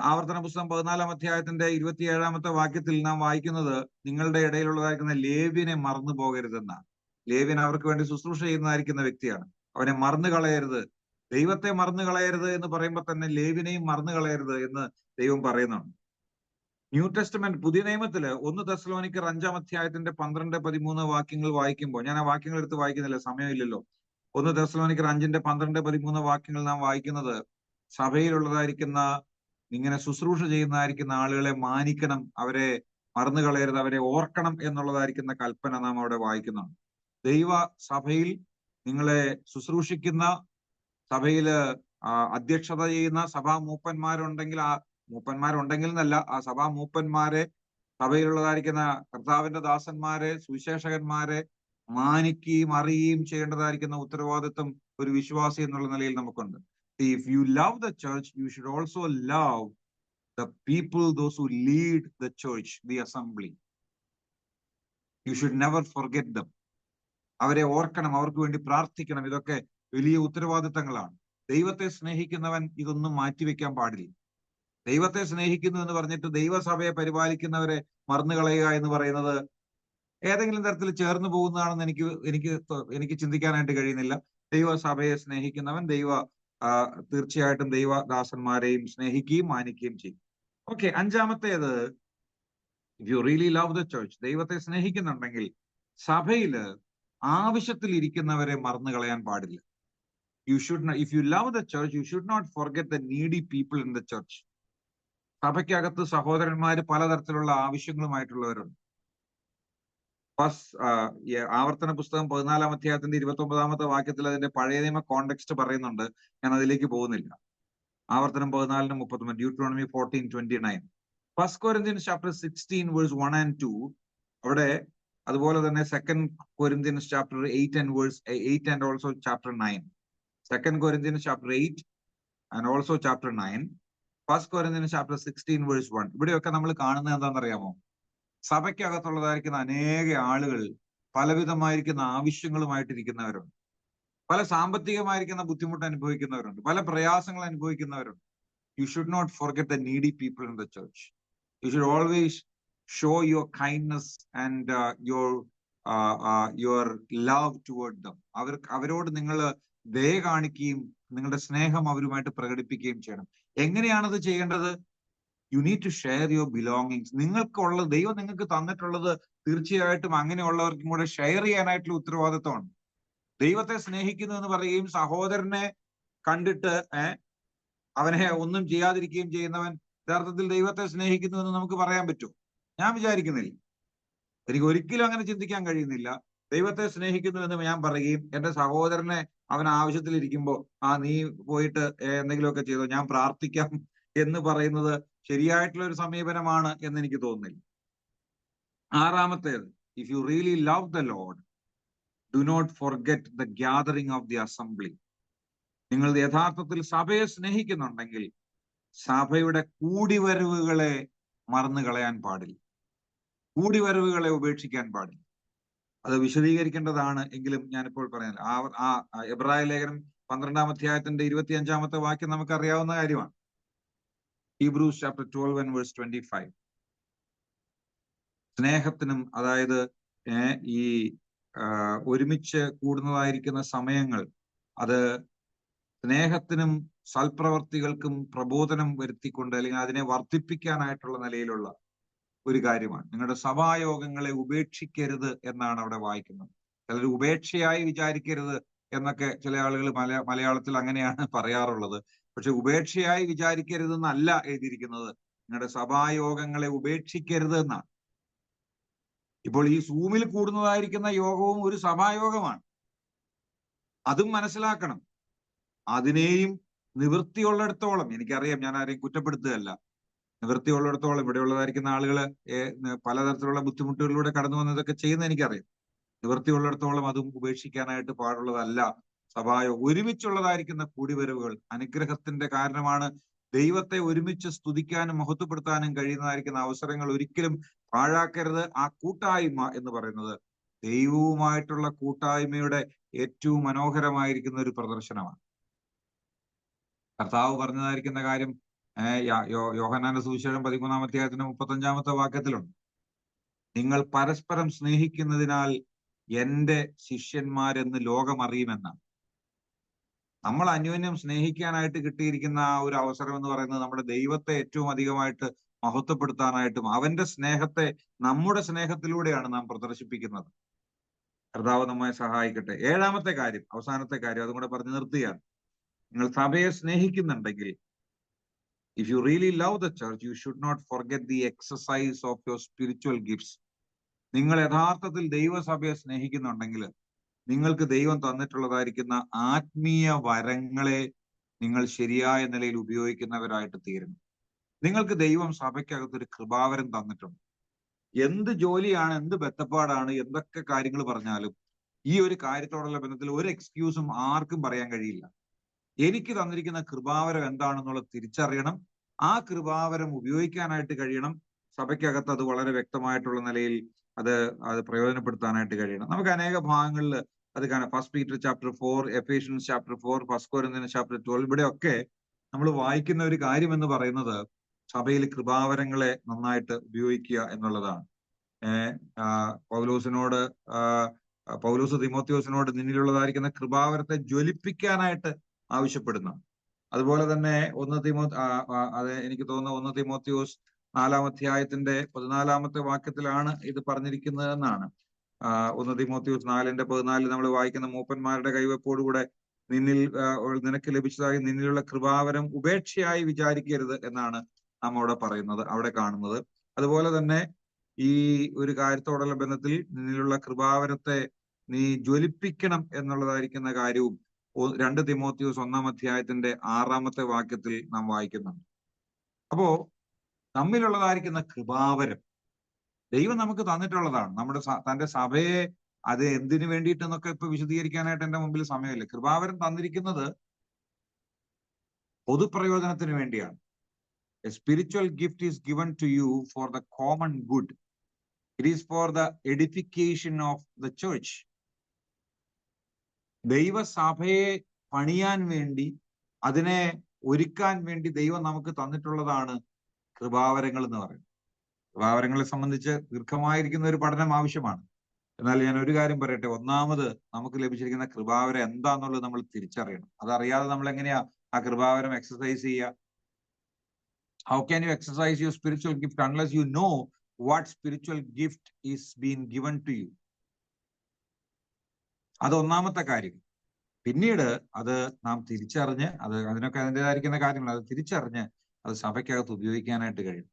ആവർത്തന പുസ്തകം 14-ാം അധ്യായത്തിന്റെ 27-ാമത്തെ വാക്യത്തിൽ നാം വായിക്കുന്നത്, നിങ്ങളുടെ ഇടയിലുള്ളതായിരിക്കുന്ന ലേവ്യനെ മറന്നു പോകരുതെന്നാണ്. ലേവ്യൻ അവർക്ക് വേണ്ടി ശുശ്രൂഷ ചെയ്യുന്നതായിരിക്കുന്ന വ്യക്തിയാണ്. അവനെ മറന്നു കളയരുത്. ദൈവത്തെ മറന്നു കളയരുത് എന്ന് പറയുമ്പോൾ തന്നെ ലേവ്യനെയും മറന്നു കളയരുത് എന്ന് ദൈവം പറയുന്നുണ്ട്. ന്യൂ ടെസ്റ്റ്മെന്റ്, പുതിയ നിയമത്തില് 1 തെസ്സലോനിക്കർ 5-ാം അധ്യായത്തിന്റെ 12-13 വാക്യങ്ങൾ വായിക്കുമ്പോൾ, ഞാൻ ആ വാക്യങ്ങൾ എടുത്ത് വായിക്കുന്നില്ല, സമയമില്ലല്ലോ. 1 തെസ്സലോനിക്കർ 5-ന്റെ 12-13 വാക്യങ്ങൾ നാം വായിക്കുന്നത്, സഭയിലുള്ളതായിരിക്കുന്ന ഇങ്ങനെ ശുശ്രൂഷ ചെയ്യുന്നതായിരിക്കുന്ന ആളുകളെ മാനിക്കണം, അവരെ മറന്നു കളയരുത്, അവരെ ഓർക്കണം എന്നുള്ളതായിരിക്കുന്ന കൽപ്പന നാം അവിടെ വായിക്കുന്നുണ്ട്. ദൈവ സഭയിൽ നിങ്ങളെ ശുശ്രൂഷിക്കുന്ന, സഭയില് അധ്യക്ഷത ചെയ്യുന്ന സഭാ മൂപ്പന്മാരുണ്ടെങ്കിൽ, ആ മൂപ്പന്മാരുണ്ടെങ്കിൽ എന്നല്ല, ആ സഭാ മൂപ്പന്മാരെ സഭയിലുള്ളതായിരിക്കുന്ന കർത്താവിന്റെ ദാസന്മാരെ, സുവിശേഷകന്മാരെ മാനിക്കുകയും അറിയുകയും ചെയ്യേണ്ടതായിരിക്കുന്ന ഉത്തരവാദിത്വം ഒരു വിശ്വാസി എന്നുള്ള നിലയിൽ നമുക്കുണ്ട്. If you love the church, you should also love the people, those who lead the church, the assembly. You should never forget them. അവരെ ഓർക്കണം, അവർക്ക് വേണ്ടി പ്രാർത്ഥിക്കണം. ഇതൊക്കെ വലിയ ഉത്തരവാദിത്തങ്ങളാണ്. ദൈവത്തെ സ്നേഹിക്കുന്നവൻ ഇതൊന്നും മാറ്റിവെക്കാൻ പാടില്ല. ദൈവത്തെ സ്നേഹിക്കുന്നു എന്ന് പറഞ്ഞിട്ട് ദൈവസഭയെ പരിപാലിക്കുന്നവരെ മറന്നുകളയുക എന്ന് പറയുന്നത് ഏതെങ്കിലും തരത്തിൽ ചേർന്ന് പോകുന്നതാണെന്ന് എനിക്ക് ചിന്തിക്കാനായിട്ട് കഴിയുന്നില്ല. ദൈവസഭയെ സ്നേഹിക്കുന്നവൻ തീർച്ചയായിട്ടും ദൈവദാസന്മാരെയും സ്നേഹിക്കുകയും മാനിക്കുകയും ചെയ്യും. ഓക്കെ, അഞ്ചാമത്തേത്, if you really love the church, ദൈവത്തെ സ്നേഹിക്കുന്നുണ്ടെങ്കിൽ സഭയില് ആവശ്യത്തിൽ ഇരിക്കുന്നവരെ മറന്നു കളയാൻ പാടില്ല. If you love the church, you should not forget the needy people in the church. സഭയ്ക്കകത്ത് സഹോദരന്മാര് പലതരത്തിലുള്ള ആവശ്യങ്ങളുമായിട്ടുള്ളവരുണ്ട്. ആവർത്തന പുസ്തകം 14-ാം അധ്യായത്തിന്റെ 29-ാമത്തെ വാക്യത്തിൽ അതിന്റെ പഴയ നിയമ കോണ്ടെക്സ്റ്റ് പറയുന്നുണ്ട്. ഞാൻ അതിലേക്ക് പോകുന്നില്ല. ആവർത്തനം 14:39, Deuteronomy 14:29, 1 Corinthians chapter 16 verse 1 and 2, അവിടെ അതുപോലെ തന്നെ 2 Corinthians chapter 8 and verse 8 and also chapter 9, 2 Corinthians chapter 8 and also chapter 9, 1 Corinthians chapter 16 verse 1. ഇവിടെയൊക്കെ നമ്മൾ കാണുന്നത് എന്താണെന്നറിയാമോ? സഭയ്ക്കകത്തുള്ളതായിരിക്കുന്ന അനേക ആളുകൾ പലവിധമായിരിക്കുന്ന ആവശ്യങ്ങളുമായിട്ടിരിക്കുന്നവരുണ്ട്. പല സാമ്പത്തികമായിരിക്കുന്ന ബുദ്ധിമുട്ട് അനുഭവിക്കുന്നവരുണ്ട്, പല പ്രയാസങ്ങൾ അനുഭവിക്കുന്നവരുണ്ട്. You should not forget the needy people in the church. You should always show your kindness and your love toward them. അവരോട് നിങ്ങൾ ദയ കാണിക്കുകയും നിങ്ങളുടെ സ്നേഹം അവരുമായിട്ട് പ്രകടിപ്പിക്കുകയും ചെയ്യണം. എങ്ങനെയാണത് ചെയ്യേണ്ടത്? You need to share your belongings. ദൈവം നിങ്ങൾക്ക് തന്നിട്ടുള്ളത് തീർച്ചയായിട്ടും അങ്ങനെയുള്ളവർക്കും കൂടെ ഷെയർ ചെയ്യാനായിട്ടുള്ള ഉത്തരവാദിത്വമാണ്. ദൈവത്തെ സ്നേഹിക്കുന്നു എന്ന് പറയുകയും സഹോദരനെ കണ്ടിട്ട് അവനെ ഒന്നും ചെയ്യാതിരിക്കുകയും ചെയ്യുന്നവൻ യഥാർത്ഥത്തിൽ ദൈവത്തെ സ്നേഹിക്കുന്നു എന്ന് നമുക്ക് പറയാൻ പറ്റുമോ? ഞാൻ വിചാരിക്കുന്നില്ല. എനിക്ക് ഒരിക്കലും അങ്ങനെ ചിന്തിക്കാൻ കഴിയുന്നില്ല. ദൈവത്തെ സ്നേഹിക്കുന്നു എന്ന് ഞാൻ പറയുകയും എന്റെ സഹോദരനെ അവൻ ആവശ്യത്തിലിരിക്കുമ്പോ നീ പോയിട്ട് എന്തെങ്കിലുമൊക്കെ ചെയ്തോ, ഞാൻ പ്രാർത്ഥിക്കാം എന്ന് പറയുന്നത് ശരിയായിട്ടുള്ള ഒരു സമീപനമാണ് എന്ന് എനിക്ക് തോന്നുന്നില്ല. ആറാമത്തേത്, if you really love the Lord, do not forget the gathering of the assembly. നിങ്ങൾ യഥാർത്ഥത്തിൽ സഭയെ സ്നേഹിക്കുന്നുണ്ടെങ്കിൽ സഭയുടെ കൂടിവരവുകളെ മറന്നു കളയാൻ പാടില്ല, കൂടിവരവുകളെ ഉപേക്ഷിക്കാൻ പാടില്ല. അത് വിശദീകരിക്കേണ്ടതാണ്, എങ്കിലും ഞാനിപ്പോൾ പറയാനില്ല. എബ്രായ ലേഖനം 12-ാം അധ്യായത്തിന്റെ 25-ാമത്തെ വാക്യം നമുക്കറിയാവുന്ന കാര്യമാണ്. Hebrews chapter 12 and verse 25. സ്നേഹത്തിനും, അതായത് ഈ ഒരുമിച്ച് കൂടുന്നതായിരിക്കുന്ന സമയങ്ങൾ, അത് സ്നേഹത്തിനും സൽപ്രവർത്തികൾക്കും പ്രബോധനം വരുത്തിക്കൊണ്ട് അല്ലെങ്കിൽ അതിനെ വർദ്ധിപ്പിക്കാനായിട്ടുള്ള നിലയിലുള്ള ഒരു കാര്യമാണ്. നിങ്ങളുടെ സഭായോഗങ്ങളെ ഉപേക്ഷിക്കരുത് എന്നാണ് അവിടെ വായിക്കുന്നത്. ചിലർ ഉപേക്ഷയായി വിചാരിക്കരുത് എന്നൊക്കെ ചില ആളുകൾ മലയാളത്തിൽ അങ്ങനെയാണ് പറയാറുള്ളത്. പക്ഷെ ഉപേക്ഷയായി വിചാരിക്കരുത് എന്നല്ല എഴുതിയിരിക്കുന്നത്. നിങ്ങളുടെ സഭായോഗങ്ങളെ ഉപേക്ഷിക്കരുത് എന്നാണ്. ഇപ്പോൾ ഈ സൂമിൽ കൂടുന്നതായിരിക്കുന്ന യോഗവും ഒരു സഭായോഗമാണ്. അതും മനസ്സിലാക്കണം. അതിനെയും നിവൃത്തിയുള്ളിടത്തോളം, എനിക്കറിയാം, ഞാൻ ആരെയും കുറ്റപ്പെടുത്തുകയല്ല, നിവൃത്തിയുള്ളിടത്തോളം ഇവിടെയുള്ളതായിരിക്കുന്ന ആളുകള് പലതരത്തിലുള്ള ബുദ്ധിമുട്ടുകളിലൂടെ കടന്നു വന്നതൊക്കെ ചെയ്യുന്ന എനിക്കറിയാം. നിവൃത്തിയുള്ളിടത്തോളം അതും ഉപേക്ഷിക്കാനായിട്ട് പാടുള്ളതല്ല. ഒരുമിച്ചുള്ളതായിരിക്കുന്ന കൂടിവരവുകൾ അനുഗ്രഹത്തിന്റെ കാരണമാണ്. ദൈവത്തെ ഒരുമിച്ച് സ്തുതിക്കാനും മഹത്വപ്പെടുത്താനും കഴിയുന്നതായിരിക്കുന്ന അവസരങ്ങൾ ഒരിക്കലും പാഴാക്കരുത്. ആ കൂട്ടായ്മ എന്ന് പറയുന്നത് ദൈവവുമായിട്ടുള്ള കൂട്ടായ്മയുടെ ഏറ്റവും മനോഹരമായിരിക്കുന്ന ഒരു പ്രദർശനമാണ്. കർത്താവ് പറഞ്ഞതായിരിക്കുന്ന കാര്യം യോഹന്നാന്റെ സുവിശേഷം 13-ാം അധ്യായത്തിന്റെ 35-ാമത്തെ വാക്യത്തിലുണ്ട്. നിങ്ങൾ പരസ്പരം സ്നേഹിക്കുന്നതിനാൽ എന്റെ ശിഷ്യന്മാരെന്ന് ലോകം അറിയുമെന്നാണ്. നമ്മൾ അന്യോന്യം സ്നേഹിക്കാനായിട്ട് കിട്ടിയിരിക്കുന്ന ആ ഒരു അവസരം എന്ന് പറയുന്നത് നമ്മുടെ ദൈവത്തെ ഏറ്റവും അധികമായിട്ട് മഹത്വപ്പെടുത്താനായിട്ടും അവന്റെ സ്നേഹത്തെ നമ്മുടെ സ്നേഹത്തിലൂടെയാണ് നാം പ്രദർശിപ്പിക്കുന്നത്. കർത്താവ് നമ്മെ സഹായിക്കട്ടെ. ഏഴാമത്തെ കാര്യം, അവസാനത്തെ കാര്യം, അതും കൂടെ പറഞ്ഞു നിർത്തുകയാണ്. നിങ്ങൾ സഭയെ സ്നേഹിക്കുന്നുണ്ടെങ്കിൽ, if you really love the church, you should not forget the exercise of your spiritual gifts. നിങ്ങൾ യഥാർത്ഥത്തിൽ ദൈവസഭയെ സ്നേഹിക്കുന്നുണ്ടെങ്കിൽ നിങ്ങൾക്ക് ദൈവം തന്നിട്ടുള്ളതായിരിക്കുന്ന ആത്മീയ വരങ്ങളെ നിങ്ങൾ ശരിയായ നിലയിൽ ഉപയോഗിക്കുന്നവരായിട്ട് തീരണം. നിങ്ങൾക്ക് ദൈവം സഭയ്ക്കകത്തൊരു കൃപാവരം തന്നിട്ടുണ്ട്. എന്ത് ജോലിയാണ്, എന്ത് ബന്ധപ്പാടാണ്, എന്തൊക്കെ കാര്യങ്ങൾ പറഞ്ഞാലും ഈ ഒരു കാര്യത്തോടുള്ള ബന്ധത്തിൽ ഒരു എക്സ്ക്യൂസും ആർക്കും പറയാൻ കഴിയില്ല. എനിക്ക് തന്നിരിക്കുന്ന കൃപാവരം എന്താണെന്നുള്ളത് തിരിച്ചറിയണം. ആ കൃപാവരം ഉപയോഗിക്കാനായിട്ട് കഴിയണം. സഭയ്ക്കകത്ത് അത് വളരെ വ്യക്തമായിട്ടുള്ള നിലയിൽ അത് അത് പ്രയോജനപ്പെടുത്താനായിട്ട് കഴിയണം. നമുക്ക് അനേക ഭാഗങ്ങളിൽ അത് കാണാം. 1 Peter chapter 4, Ephesians chapter 4, 1 Corinthians chapter 12, ഇവിടെയൊക്കെ നമ്മൾ വായിക്കുന്ന ഒരു കാര്യം എന്ന് പറയുന്നത് സഭയിൽ കൃപാവരങ്ങളെ നന്നായിട്ട് ഉപയോഗിക്കുക എന്നുള്ളതാണ്. പൗലോസിനോട് പൗലോസ് തിമോത്തിയോസിനോട് നിന്നിലുള്ളതായിരിക്കുന്ന കൃപാവരത്തെ ജ്വലിപ്പിക്കാനായിട്ട് ആവശ്യപ്പെടുന്നു. അതുപോലെ തന്നെ അത് എനിക്ക് തോന്നുന്നു 1 തിമോത്തിയോസ് 4-ാം അധ്യായത്തിന്റെ 14-ാമത്തെ വാക്യത്തിലാണ് ഇത് പറഞ്ഞിരിക്കുന്നത് എന്നാണ്. 1 തിമോത്തിയോസ് 4:14 നമ്മൾ വായിക്കുന്ന മൂപ്പന്മാരുടെ കൈവെപ്പോടുകൂടെ നിനക്ക് ലഭിച്ചതായി നിന്നിലുള്ള കൃപാവരം ഉപേക്ഷയായി വിചാരിക്കരുത് എന്നാണ് നാം അവിടെ പറയുന്നത്, അവിടെ കാണുന്നത്. അതുപോലെ തന്നെ ഈ ഒരു കാര്യത്തോടുള്ള ബന്ധത്തിൽ നിന്നിലുള്ള കൃപാവരത്തെ നീ ജ്വലിപ്പിക്കണം എന്നുള്ളതായിരിക്കുന്ന കാര്യവും 2 തിമോത്തിയോസ് 1-ാം അധ്യായത്തിന്റെ 6-ാമത്തെ വാക്യത്തിൽ നാം വായിക്കുന്നുണ്ട്. അപ്പോ നമ്മിലുള്ളതായിരിക്കുന്ന കൃപാവരം ദൈവം നമുക്ക് തന്നിട്ടുള്ളതാണ്. തന്റെ സഭയെ അത് എന്തിനു വേണ്ടിയിട്ടെന്നൊക്കെ ഇപ്പൊ വിശദീകരിക്കാനായിട്ട് എന്റെ മുമ്പിൽ സമയമില്ല. കൃപാവരം തന്നിരിക്കുന്നത് പൊതുപ്രയോജനത്തിന് വേണ്ടിയാണ്. A spiritual gift is given to you for the common good. It is for the edification of the church. ദൈവസഭയെ പണിയാൻ വേണ്ടി, അതിനെ ഒരുക്കാൻ വേണ്ടി ദൈവം നമുക്ക് തന്നിട്ടുള്ളതാണ് കൃപാവരങ്ങൾ എന്ന് പറയുന്നത്. കൃപാവരങ്ങളെ സംബന്ധിച്ച് ദീർഘമായിരിക്കുന്ന ഒരു പഠനം ആവശ്യമാണ്. എന്നാൽ ഞാൻ ഒരു കാര്യം പറയട്ടെ. ഒന്നാമത് നമുക്ക് ലഭിച്ചിരിക്കുന്ന കൃപാവരം എന്താന്നുള്ളത് നമ്മൾ തിരിച്ചറിയണം. അതറിയാതെ നമ്മൾ എങ്ങനെയാ ആ കൃപാവരം എക്സസൈസ് ചെയ്യുക? How can you exercise your spiritual gift unless you know what spiritual gift is being given to you? അത് ഒന്നാമത്തെ കാര്യം. പിന്നീട് അത് നാം തിരിച്ചറിഞ്ഞ് അതിനൊക്കെ അതിൻ്റെതായിരിക്കുന്ന കാര്യങ്ങൾ അത് തിരിച്ചറിഞ്ഞ് അത് സഭയ്ക്കകത്ത് ഉപയോഗിക്കാനായിട്ട് കഴിയും.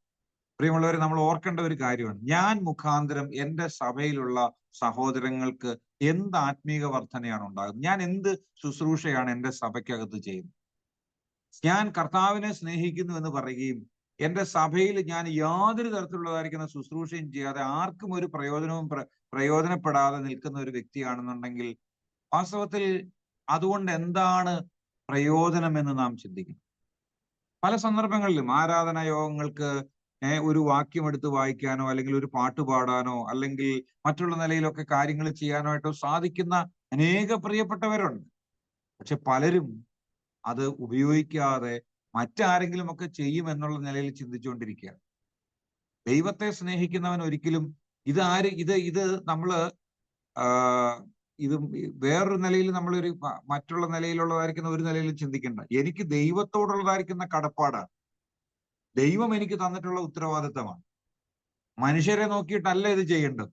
പ്രിയമുള്ളവരെ, നമ്മൾ ഓർക്കേണ്ട ഒരു കാര്യമാണ്, ഞാൻ മുഖാന്തരം എന്റെ സഭയിലുള്ള സഹോദരങ്ങൾക്ക് എന്ത് ആത്മീക വർധനയാണ് ഉണ്ടാകുന്നത്? ഞാൻ എന്ത് ശുശ്രൂഷയാണ് എന്റെ സഭയ്ക്കകത്ത് ചെയ്യുന്നത്? ഞാൻ കർത്താവിനെ സ്നേഹിക്കുന്നു എന്ന് പറയുകയും എന്റെ സഭയിൽ ഞാൻ യാതൊരു തരത്തിലുള്ളതായിരിക്കുന്ന ശുശ്രൂഷയും ചെയ്യാതെ ആർക്കും ഒരു പ്രയോജനപ്പെടാതെ നിൽക്കുന്ന ഒരു വ്യക്തിയാണെന്നുണ്ടെങ്കിൽ വാസ്തവത്തിൽ അതുകൊണ്ട് എന്താണ് പ്രയോജനമെന്ന് നാം ചിന്തിക്കണം. പല സന്ദർഭങ്ങളിലും ആരാധനാ യോഗങ്ങൾക്ക് ഒരു വാക്യം എടുത്ത് വായിക്കാനോ അല്ലെങ്കിൽ ഒരു പാട്ട് പാടാനോ അല്ലെങ്കിൽ മറ്റുള്ള നിലയിലൊക്കെ കാര്യങ്ങൾ ചെയ്യാനോ ആയിട്ടോ സാധിക്കുന്ന അനേക പ്രിയപ്പെട്ടവരുണ്ട്. പക്ഷെ പലരും അത് ഉപയോഗിക്കാതെ മറ്റാരെങ്കിലും ഒക്കെ ചെയ്യും എന്നുള്ള നിലയിൽ ചിന്തിച്ചുകൊണ്ടിരിക്കുക. ദൈവത്തെ സ്നേഹിക്കുന്നവൻ ഒരിക്കലും ഇത് നമ്മള് ഇത് വേറൊരു നിലയിൽ നമ്മളൊരു മറ്റുള്ള നിലയിലുള്ളതായിരിക്കുന്ന ഒരു നിലയിൽ ചിന്തിക്കേണ്ട. എനിക്ക് ദൈവത്തോടുള്ളതായിരിക്കുന്ന കടപ്പാടാണ്. ദൈവം എനിക്ക് തന്നിട്ടുള്ള ഉത്തരവാദിത്തമാണ്. മനുഷ്യരെ നോക്കിയിട്ടല്ല ഇത് ചെയ്യേണ്ടത്.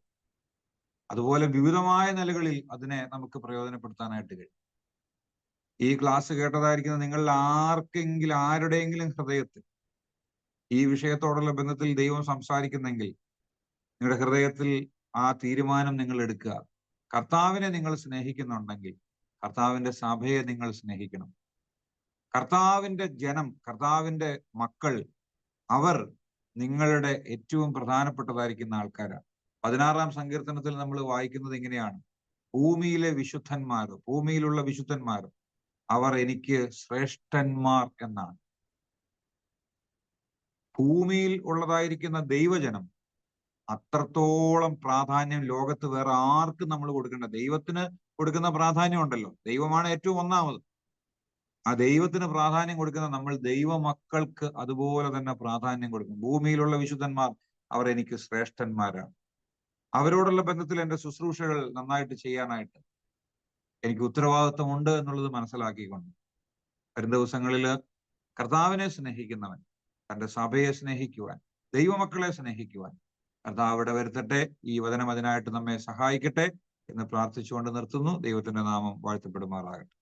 അതുപോലെ വിവിധമായ നിലകളിൽ അതിനെ നമുക്ക് പ്രയോജനപ്പെടുത്താനായിട്ട് കഴിയും. ഈ ക്ലാസ് കേട്ടതായിരിക്കുന്ന നിങ്ങളിൽ ആരുടെയെങ്കിലും ഹൃദയത്തിൽ ഈ വിഷയത്തോടുള്ള ബന്ധത്തിൽ ദൈവം സംസാരിക്കുന്നെങ്കിൽ നിങ്ങളുടെ ഹൃദയത്തിൽ ആ തീരുമാനം നിങ്ങൾ എടുക്കുക. കർത്താവിനെ നിങ്ങൾ സ്നേഹിക്കുന്നുണ്ടെങ്കിൽ കർത്താവിന്റെ സഭയെ നിങ്ങൾ സ്നേഹിക്കണം. കർത്താവിന്റെ ജനം, കർത്താവിന്റെ മക്കൾ, അവർ നിങ്ങളുടെ ഏറ്റവും പ്രധാനപ്പെട്ടതായിരിക്കുന്ന ആൾക്കാരാണ്. 16-ാം സങ്കീർത്തനത്തിൽ നമ്മൾ വായിക്കുന്നത് ഇങ്ങനെയാണ്: ഭൂമിയിലുള്ള വിശുദ്ധന്മാരോ അവർ എനിക്ക് ശ്രേഷ്ഠന്മാർ എന്നാണ്. ഭൂമിയിൽ ഉള്ളതായിരിക്കുന്ന ദൈവജനം അത്രത്തോളം പ്രാധാന്യം ലോകത്ത് വേറെ ആർക്കും നമ്മൾ കൊടുക്കേണ്ട. ദൈവത്തിന് കൊടുക്കുന്ന പ്രാധാന്യം ഉണ്ടല്ലോ, ദൈവമാണ് ഏറ്റവും ഒന്നാമത്. ആ ദൈവത്തിന് പ്രാധാന്യം കൊടുക്കുന്ന നമ്മൾ ദൈവമക്കൾക്ക് അതുപോലെ തന്നെ പ്രാധാന്യം കൊടുക്കും. ഭൂമിയിലുള്ള വിശുദ്ധന്മാർ അവർ എനിക്ക് ശ്രേഷ്ഠന്മാരാണ്. അവരോടുള്ള ബന്ധത്തിൽ എൻ്റെ ശുശ്രൂഷകൾ നന്നായിട്ട് ചെയ്യാനായിട്ട് എനിക്ക് ഉത്തരവാദിത്വമുണ്ട് എന്നുള്ളത് മനസ്സിലാക്കിക്കൊണ്ട് വരും ദിവസങ്ങളിൽ കർത്താവിനെ സ്നേഹിക്കുന്നവൻ തന്റെ സഭയെ സ്നേഹിക്കുവാൻ, ദൈവമക്കളെ സ്നേഹിക്കുവാൻ കർത്താവ് ഇവിടെ വരുത്തട്ടെ. ഈ വചനം അതിനായിട്ട് നമ്മെ സഹായിക്കട്ടെ എന്ന് പ്രാർത്ഥിച്ചുകൊണ്ട് നിർത്തുന്നു. ദൈവത്തിന്റെ നാമം വാഴ്ത്തപ്പെടുമാറാകട്ടെ.